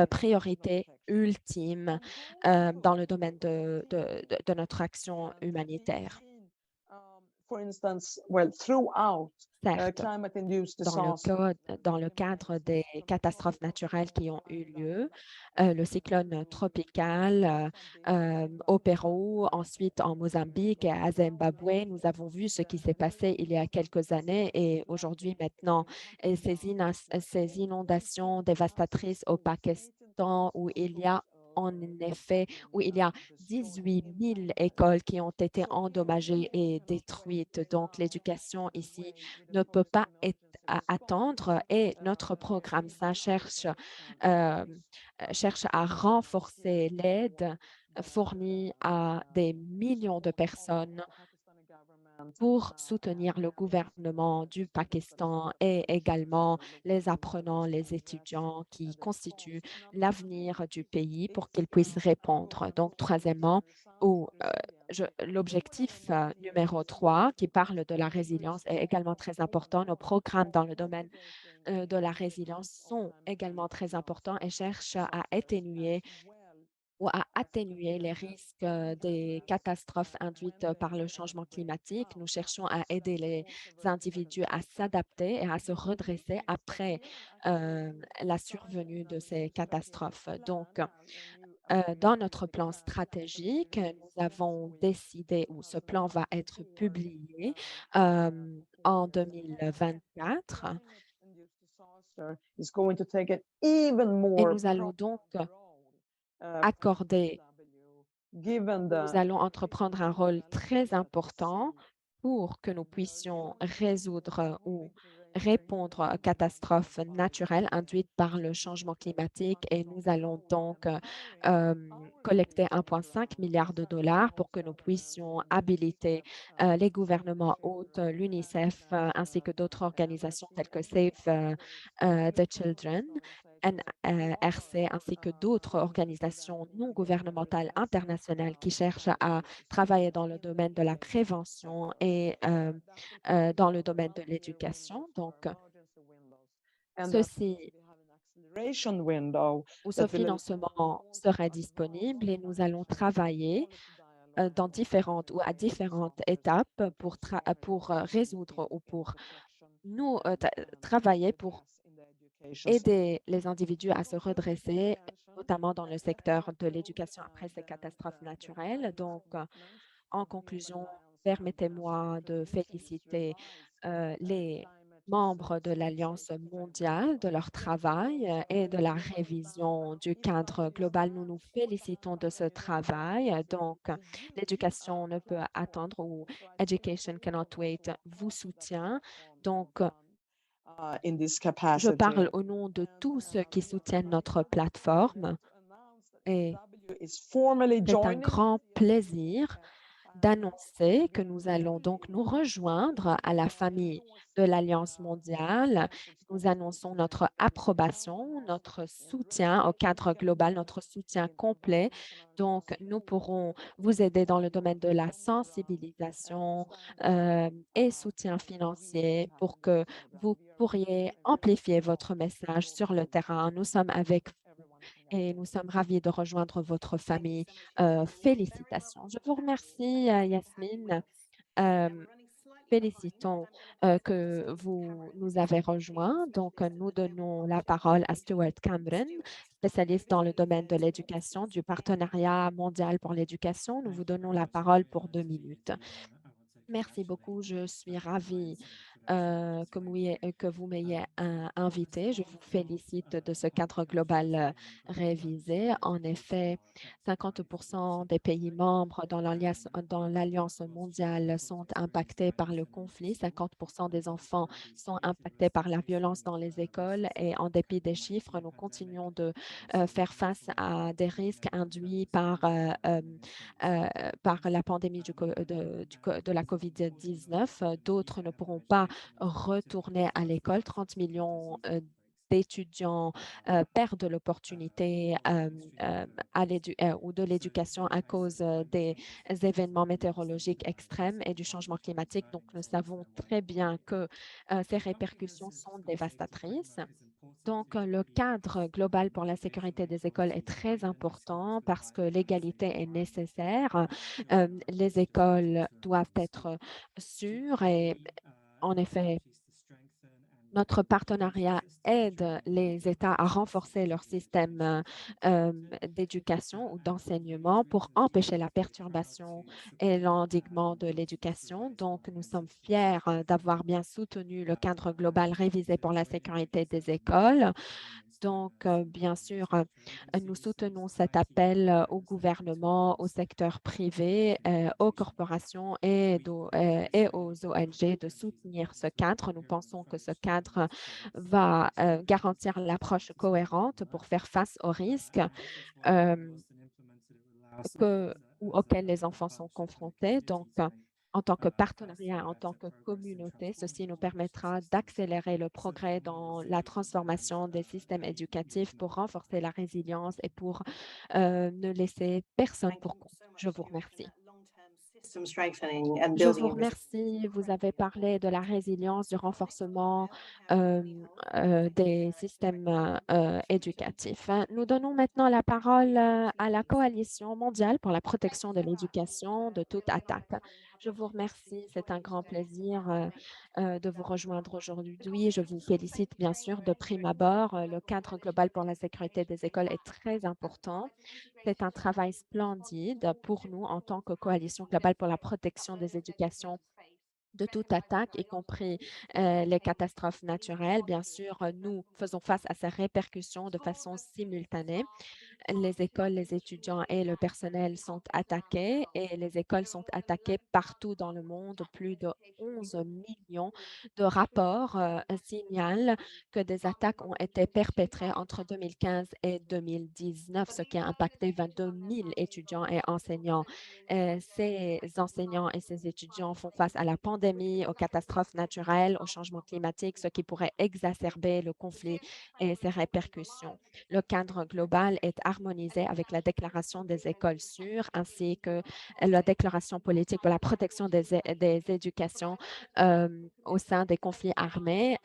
priorité ultime dans le domaine de notre action humanitaire. Certes, dans le cadre des catastrophes naturelles qui ont eu lieu, le cyclone tropical au Pérou, ensuite en Mozambique et à Zimbabwe, nous avons vu ce qui s'est passé il y a quelques années et aujourd'hui maintenant, et ces inondations dévastatrices au Pakistan où il y a en effet, où il y a 18 000 écoles qui ont été endommagées et détruites. Donc, l'éducation ici ne peut pas attendre et notre programme, ça cherche à renforcer l'aide fournie à des millions de personnes pour soutenir le gouvernement du Pakistan et également les apprenants, les étudiants qui constituent l'avenir du pays pour qu'ils puissent répondre. Donc, troisièmement, l'objectif numéro 3 qui parle de la résilience est également très important. Nos programmes dans le domaine de la résilience sont également très importants et cherchent à atténuer les risques des catastrophes induites par le changement climatique. Nous cherchons à aider les individus à s'adapter et à se redresser après la survenue de ces catastrophes. Donc, dans notre plan stratégique, nous avons décidé, ou ce plan va être publié en 2024. Et nous allons donc nous allons entreprendre un rôle très important pour que nous puissions résoudre ou répondre aux catastrophes naturelles induites par le changement climatique et nous allons donc collecter 1,5 milliard de dollars pour que nous puissions habiliter les gouvernements hôtes, l'UNICEF ainsi que d'autres organisations telles que Save the Children, NRC ainsi que d'autres organisations non gouvernementales internationales qui cherchent à travailler dans le domaine de la prévention et dans le domaine de l'éducation. Donc, ce financement sera disponible et nous allons travailler dans à différentes étapes pour résoudre ou pour nous travailler pour aider les individus à se redresser, notamment dans le secteur de l'éducation après ces catastrophes naturelles. Donc, en conclusion, permettez-moi de féliciter les membres de l'Alliance mondiale de leur travail et de la révision du cadre global. Nous nous félicitons de ce travail. Donc, l'éducation ne peut attendre ou Education Cannot Wait vous soutient. Donc, je parle au nom de tous ceux qui soutiennent notre plateforme et c'est un grand plaisir d'annoncer que nous allons donc nous rejoindre à la famille de l'Alliance mondiale. Nous annonçons notre approbation, notre soutien au cadre global, notre soutien complet. Donc, nous pourrons vous aider dans le domaine de la sensibilisation et soutien financier pour que vous pourriez amplifier votre message sur le terrain. Nous sommes avec vous et nous sommes ravis de rejoindre votre famille. Félicitations. Je vous remercie, Yasmine. Félicitons que vous nous avez rejoints. Donc, nous donnons la parole à Stuart Cameron, spécialiste dans le domaine de l'éducation du Partenariat mondial pour l'éducation. Nous vous donnons la parole pour 2 minutes. Merci beaucoup. Je suis ravie que vous m'ayez invité. Je vous félicite de ce cadre global révisé. En effet, 50% des pays membres dans l'Alliance mondiale sont impactés par le conflit. 50% des enfants sont impactés par la violence dans les écoles et en dépit des chiffres, nous continuons de faire face à des risques induits par la pandémie de la COVID-19. D'autres ne pourront pas retourner à l'école. 30 millions d'étudiants perdent l'opportunité ou de l'éducation à cause des événements météorologiques extrêmes et du changement climatique. Donc, nous savons très bien que ces répercussions sont dévastatrices. Donc, le cadre global pour la sécurité des écoles est très important parce que l'égalité est nécessaire. Les écoles doivent être sûres et en effet, notre partenariat aide les États à renforcer leur système d'éducation ou d'enseignement pour empêcher la perturbation et l'endiguement de l'éducation. Donc, nous sommes fiers d'avoir bien soutenu le cadre global révisé pour la sécurité des écoles. Donc, bien sûr, nous soutenons cet appel au gouvernement, au secteur privé, aux corporations et aux ONG de soutenir ce cadre. Nous pensons que ce cadre va garantir l'approche cohérente pour faire face aux risques euh, auxquels les enfants sont confrontés. Donc, en tant que partenariat, en tant que communauté, ceci nous permettra d'accélérer le progrès dans la transformation des systèmes éducatifs pour renforcer la résilience et pour ne laisser personne pour compte. Je vous remercie. Je vous remercie. Vous avez parlé de la résilience, du renforcement des systèmes éducatifs. Nous donnons maintenant la parole à la Coalition mondiale pour la protection de l'éducation de toute attaque. Je vous remercie. C'est un grand plaisir de vous rejoindre aujourd'hui. Je vous félicite bien sûr de prime abord. Le cadre global pour la sécurité des écoles est très important. C'est un travail splendide pour nous en tant que coalition globale pour la protection des éducations de toute attaque, y compris les catastrophes naturelles. Bien sûr, nous faisons face à ces répercussions de façon simultanée. Les écoles, les étudiants et le personnel sont attaqués et les écoles sont attaquées partout dans le monde. Plus de 11 millions de rapports signalent que des attaques ont été perpétrées entre 2015 et 2019, ce qui a impacté 22 000 étudiants et enseignants. Ces enseignants et ces étudiants font face à la pandémie, aux catastrophes naturelles, au changement climatique, ce qui pourrait exacerber le conflit et ses répercussions. Le cadre global est harmonisé avec la déclaration des écoles sûres ainsi que la déclaration politique pour la protection des éducations au sein des conflits armés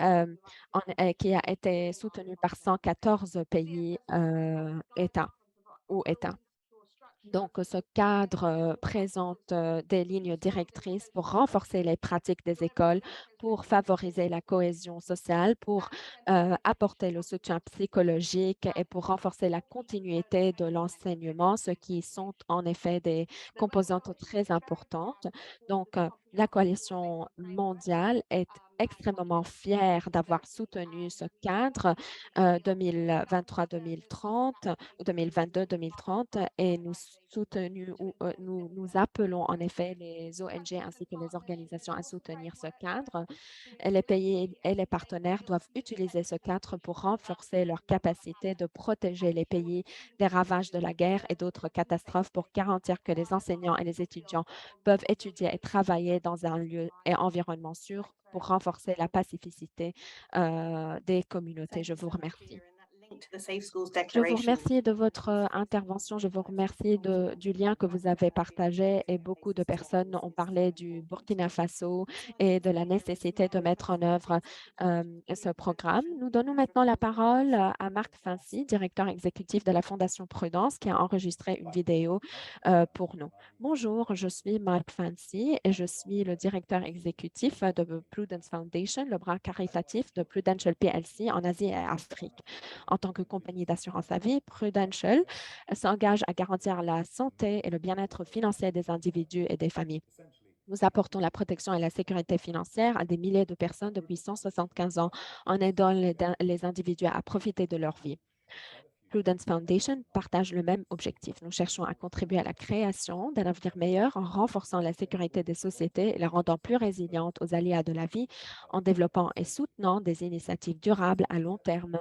qui a été soutenue par 114 pays États ou États. Donc, ce cadre présente des lignes directrices pour renforcer les pratiques des écoles, pour favoriser la cohésion sociale, pour apporter le soutien psychologique et pour renforcer la continuité de l'enseignement, ce qui sont en effet des composantes très importantes. Donc, la coalition mondiale est extrêmement fière d'avoir soutenu ce cadre 2023-2030 ou 2022-2030 et nous appelons en effet les ONG ainsi que les organisations à soutenir ce cadre. Les pays et les partenaires doivent utiliser ce cadre pour renforcer leur capacité de protéger les pays des ravages de la guerre et d'autres catastrophes pour garantir que les enseignants et les étudiants peuvent étudier et travailler dans un lieu et environnement sûr pour renforcer la pacificité des communautés. Je vous remercie. Je vous remercie de votre intervention. Je vous remercie du lien que vous avez partagé et beaucoup de personnes ont parlé du Burkina Faso et de la nécessité de mettre en œuvre ce programme. Nous donnons maintenant la parole à Marc Fancy, directeur exécutif de la Fondation Prudence, qui a enregistré une vidéo pour nous. Bonjour, je suis Marc Fancy et je suis le directeur exécutif de Prudence Foundation, le bras caritatif de Prudential PLC en Asie et Afrique. En tant que compagnie d'assurance à vie, Prudential s'engage à garantir la santé et le bien-être financier des individus et des familles. Nous apportons la protection et la sécurité financière à des milliers de personnes depuis 175 ans en aidant les individus à profiter de leur vie. Prudence Foundation partage le même objectif. Nous cherchons à contribuer à la création d'un avenir meilleur en renforçant la sécurité des sociétés et les rendant plus résilientes aux aléas de la vie, en développant et soutenant des initiatives durables à long terme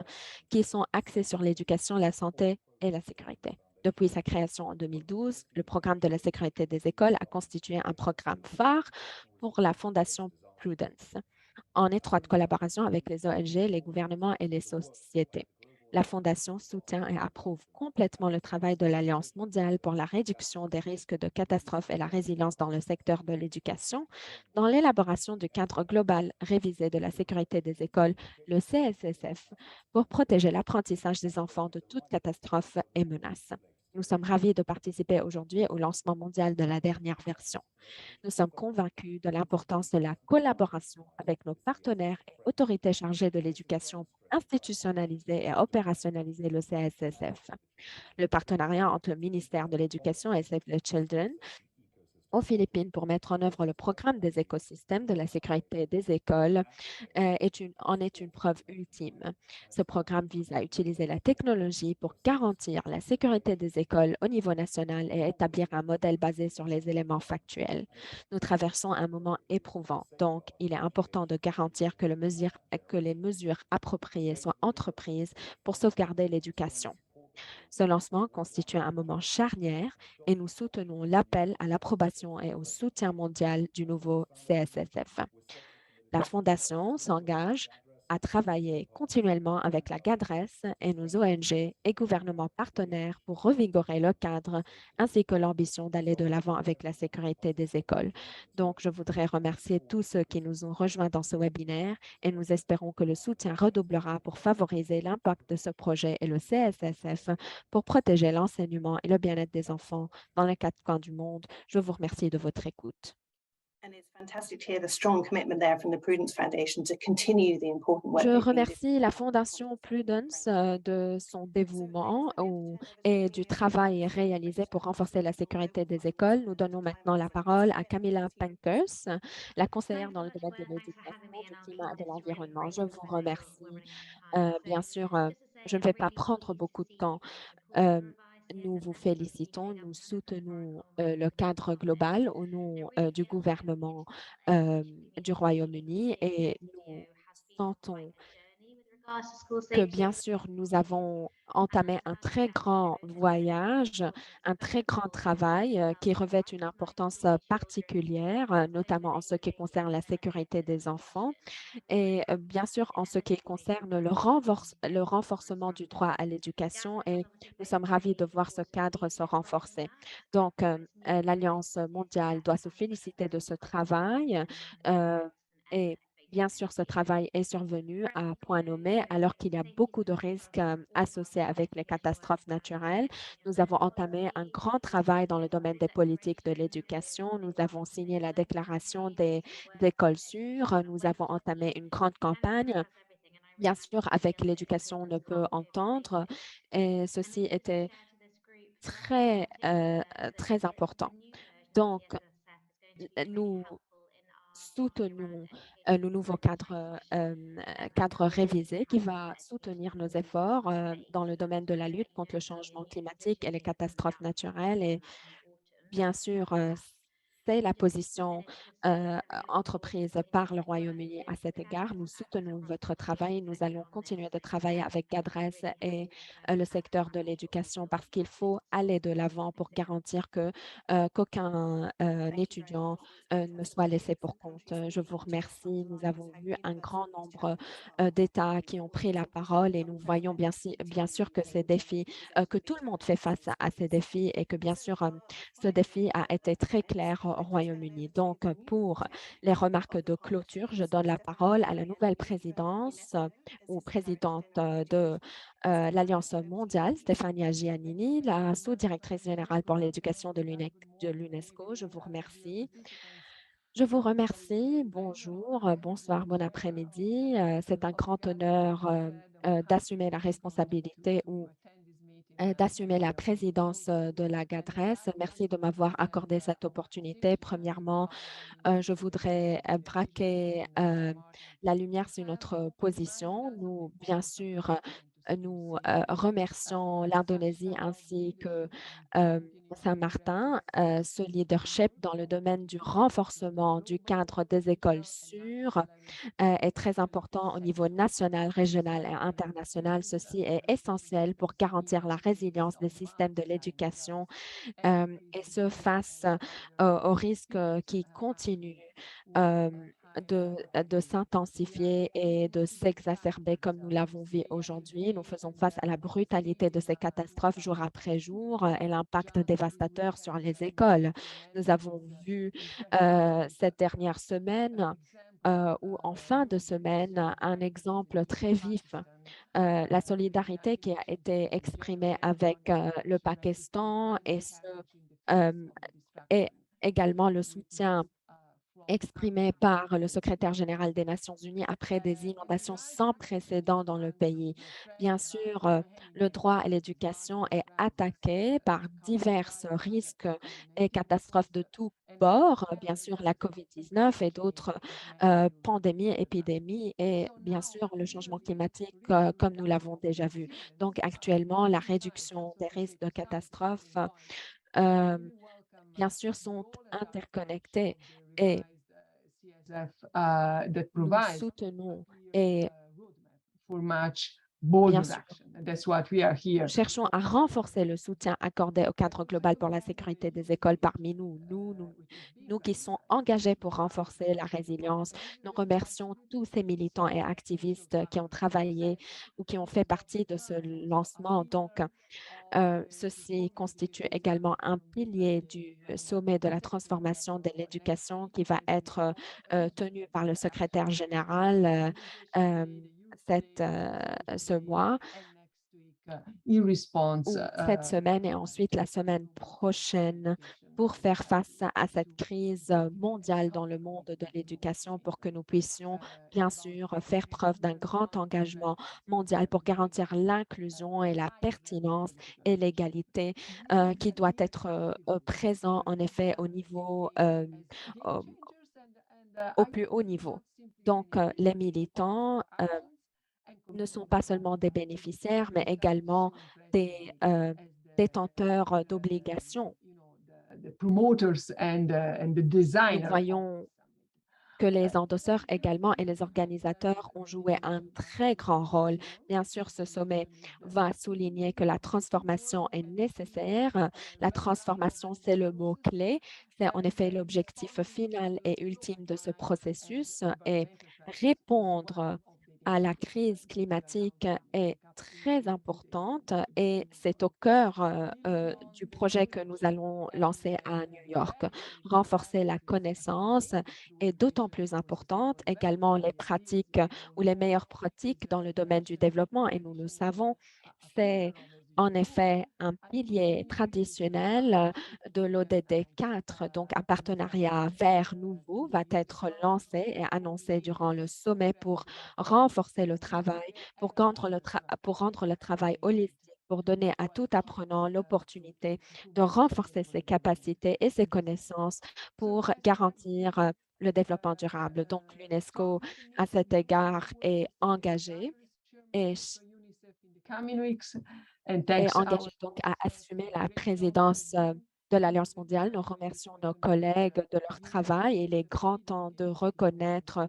qui sont axées sur l'éducation, la santé et la sécurité. Depuis sa création en 2012, le programme de la sécurité des écoles a constitué un programme phare pour la Fondation Prudence, en étroite collaboration avec les ONG, les gouvernements et les sociétés. La Fondation soutient et approuve complètement le travail de l'Alliance mondiale pour la réduction des risques de catastrophes et la résilience dans le secteur de l'éducation, dans l'élaboration du cadre global révisé de la sécurité des écoles, le CSSF, pour protéger l'apprentissage des enfants de toute catastrophe et menace. Nous sommes ravis de participer aujourd'hui au lancement mondial de la dernière version. Nous sommes convaincus de l'importance de la collaboration avec nos partenaires et autorités chargées de l'éducation pour institutionnaliser et opérationnaliser le CSSF. Le partenariat entre le ministère de l'Éducation et Save the Children aux Philippines pour mettre en œuvre le programme des écosystèmes de la sécurité des écoles en est une preuve ultime. Ce programme vise à utiliser la technologie pour garantir la sécurité des écoles au niveau national et établir un modèle basé sur les éléments factuels. Nous traversons un moment éprouvant, donc il est important de garantir que les mesures appropriées soient entreprises pour sauvegarder l'éducation. Ce lancement constitue un moment charnière et nous soutenons l'appel à l'approbation et au soutien mondial du nouveau CSSF. La Fondation s'engage à travailler continuellement avec la GADRES et nos ONG et gouvernements partenaires pour revigorer le cadre ainsi que l'ambition d'aller de l'avant avec la sécurité des écoles. Donc, je voudrais remercier tous ceux qui nous ont rejoints dans ce webinaire et nous espérons que le soutien redoublera pour favoriser l'impact de ce projet et le CSSF pour protéger l'enseignement et le bien-être des enfants dans les 4 coins du monde. Je vous remercie de votre écoute. Je remercie la Fondation Prudence de son dévouement et du travail réalisé pour renforcer la sécurité des écoles. Nous donnons maintenant la parole à Camilla Pankers, la conseillère dans le domaine de l'éducation, du climat et de l'environnement. Je vous remercie. Bien sûr, je ne vais pas prendre beaucoup de temps. Euh, Nous vous félicitons, nous soutenons le cadre global au nom du gouvernement euh, du Royaume-Uni et nous sentons que bien sûr, nous avons entamé un très grand voyage, un très grand travail qui revêt une importance particulière, notamment en ce qui concerne la sécurité des enfants et bien sûr en ce qui concerne le renforcement du droit à l'éducation et nous sommes ravis de voir ce cadre se renforcer. Donc, l'Alliance mondiale doit se féliciter de ce travail et bien sûr, ce travail est survenu à point nommé alors qu'il y a beaucoup de risques associés avec les catastrophes naturelles. Nous avons entamé un grand travail dans le domaine des politiques de l'éducation. Nous avons signé la déclaration des écoles sûres. Nous avons entamé une grande campagne. Bien sûr, avec l'éducation, on ne peut entendre. Et ceci était très important. Donc, nous soutenons le nouveau cadre révisé qui va soutenir nos efforts dans le domaine de la lutte contre le changement climatique et les catastrophes naturelles. Et bien sûr, c'est la position entreprise par le Royaume-Uni à cet égard. Nous soutenons votre travail. Nous allons continuer de travailler avec GADRES et le secteur de l'éducation parce qu'il faut aller de l'avant pour garantir qu'aucun étudiant ne soit laissé pour compte. Je vous remercie. Nous avons vu un grand nombre d'États qui ont pris la parole et nous voyons bien sûr que ces défis, que tout le monde fait face à ces défis et que bien sûr, ce défi a été très clair au Royaume-Uni. Donc, pour les remarques de clôture, je donne la parole à la nouvelle présidence ou présidente de l'Alliance mondiale, Stefania Giannini, la sous-directrice générale pour l'éducation de l'UNESCO. Je vous remercie. Je vous remercie. Bonjour, bonsoir, bon après-midi. C'est un grand honneur d'assumer la responsabilité ou d'assumer la présidence de la GADRES. Merci de m'avoir accordé cette opportunité. Premièrement, je voudrais braquer la lumière sur notre position. Nous, bien sûr, nous remercions l'Indonésie ainsi que Saint-Martin. Ce leadership dans le domaine du renforcement du cadre des écoles sûres est très important au niveau national, régional et international. Ceci est essentiel pour garantir la résilience des systèmes de l'éducation et ce face aux risques qui continuent euh, de s'intensifier et de s'exacerber comme nous l'avons vu aujourd'hui. Nous faisons face à la brutalité de ces catastrophes jour après jour et l'impact dévastateur sur les écoles. Nous avons vu cette dernière semaine ou en fin de semaine un exemple très vif, la solidarité qui a été exprimée avec le Pakistan euh, et également le soutien exprimé par le secrétaire général des Nations unies après des inondations sans précédent dans le pays. Bien sûr, le droit à l'éducation est attaqué par divers risques et catastrophes de tous bords, bien sûr la COVID-19 et d'autres pandémies, épidémies et bien sûr le changement climatique comme nous l'avons déjà vu. Donc actuellement, la réduction des risques de catastrophes, euh, bien sûr, sont interconnectés et nous soutenons et bien sûr, nous cherchons à renforcer le soutien accordé au cadre global pour la sécurité des écoles parmi nous qui sommes engagés pour renforcer la résilience. Nous remercions tous ces militants et activistes qui ont travaillé ou qui ont fait partie de ce lancement. Donc, ceci constitue également un pilier du sommet de la transformation de l'éducation qui va être tenu par le secrétaire général ce mois ou cette semaine et ensuite la semaine prochaine pour faire face à cette crise mondiale dans le monde de l'éducation pour que nous puissions, bien sûr, faire preuve d'un grand engagement mondial pour garantir l'inclusion et la pertinence et l'égalité qui doit être présent, en effet, au, au plus haut niveau. Donc, les militants ne sont pas seulement des bénéficiaires, mais également des détenteurs d'obligations. Nous voyons que les endosseurs également et les organisateurs ont joué un très grand rôle. Bien sûr, ce sommet va souligner que la transformation est nécessaire. La transformation, c'est le mot-clé. C'est en effet l'objectif final et ultime de ce processus et répondre à la crise climatique est très importante et c'est au cœur du projet que nous allons lancer à New York. Renforcer la connaissance est d'autant plus importante, également les pratiques ou les meilleures pratiques dans le domaine du développement et nous le savons, c'est en effet un pilier traditionnel de l'ODD 4, donc un partenariat vert nouveau va être lancé et annoncé durant le sommet pour renforcer le travail, pour rendre le travail holistique, pour donner à tout apprenant l'opportunité de renforcer ses capacités et ses connaissances pour garantir le développement durable. Donc, l'UNESCO, à cet égard, est engagé et est engagé donc à assumer la présidence de l'Alliance mondiale. Nous remercions nos collègues de leur travail et il est grand temps de reconnaître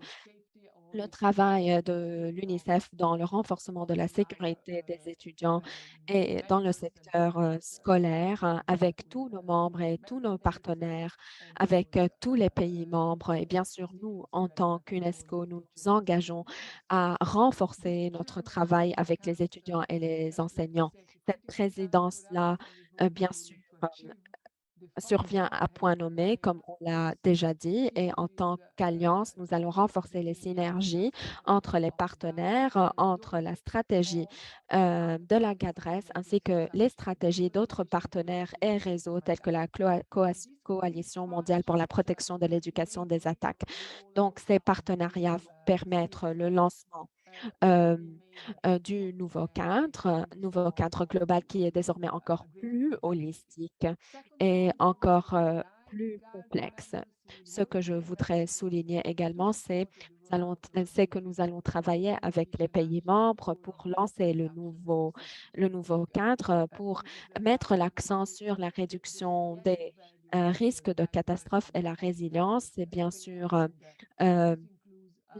le travail de l'UNICEF dans le renforcement de la sécurité des étudiants et dans le secteur scolaire avec tous nos membres et tous nos partenaires, avec tous les pays membres. Et bien sûr, nous, en tant qu'UNESCO, nous nous engageons à renforcer notre travail avec les étudiants et les enseignants. Cette présidence-là, bien sûr, survient à point nommé, comme on l'a déjà dit, et en tant qu'alliance, nous allons renforcer les synergies entre les partenaires, entre la stratégie de la GADRES ainsi que les stratégies d'autres partenaires et réseaux tels que la Coalition mondiale pour la protection de l'éducation des attaques. Donc, ces partenariats permettent le lancement du nouveau cadre global qui est désormais encore plus holistique et encore plus complexe. Ce que je voudrais souligner également, c'est que nous allons travailler avec les pays membres pour lancer le nouveau cadre, pour mettre l'accent sur la réduction des risques de catastrophe et la résilience. C'est bien sûr euh,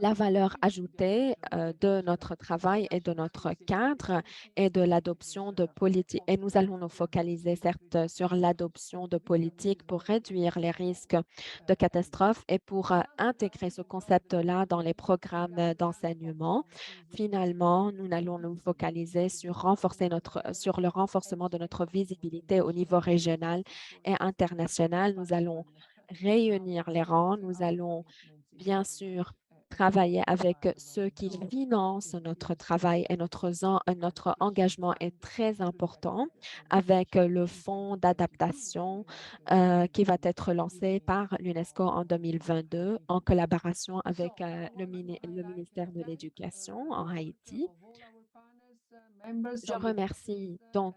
la valeur ajoutée de notre travail et de notre cadre et de l'adoption de politiques. Et nous allons nous focaliser certes sur l'adoption de politiques pour réduire les risques de catastrophe et pour intégrer ce concept-là dans les programmes d'enseignement. Finalement, nous allons nous focaliser sur le renforcement de notre visibilité au niveau régional et international. Nous allons réunir les rangs. Nous allons bien sûr travailler avec ceux qui financent notre travail et notre engagement est très important avec le fonds d'adaptation qui va être lancé par l'UNESCO en 2022 en collaboration avec le ministère de l'Éducation en Haïti. Je remercie donc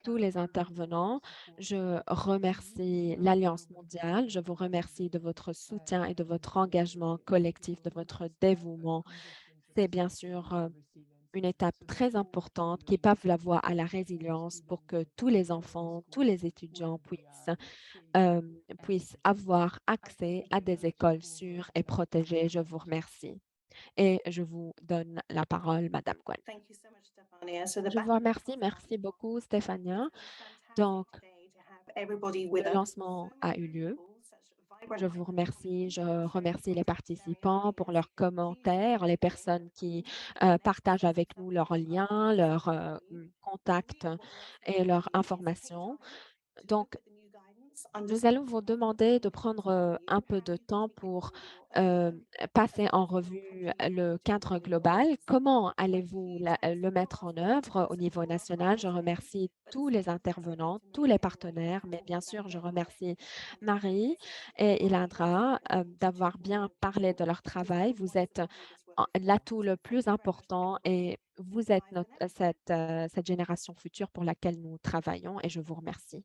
tous les intervenants. Je remercie l'Alliance mondiale. Je vous remercie de votre soutien et de votre engagement collectif, de votre dévouement. C'est bien sûr une étape très importante qui pave la voie à la résilience pour que tous les enfants, tous les étudiants puissent avoir accès à des écoles sûres et protégées. Je vous remercie. Et je vous donne la parole, Madame Gwen. Thank you so much, Stefania. So the Je vous remercie. Merci beaucoup, Stéphania. Donc, le lancement a eu lieu. Je vous remercie. Je remercie les participants pour leurs commentaires, les personnes qui partagent avec nous leurs liens, leurs contacts et leurs informations. Donc, nous allons vous demander de prendre un peu de temps pour passer en revue le cadre global. Comment allez-vous le mettre en œuvre au niveau national? Je remercie tous les intervenants, tous les partenaires, mais bien sûr, je remercie Marie et Ilandra d'avoir bien parlé de leur travail. Vous êtes l'atout le plus important et vous êtes cette génération future pour laquelle nous travaillons et je vous remercie.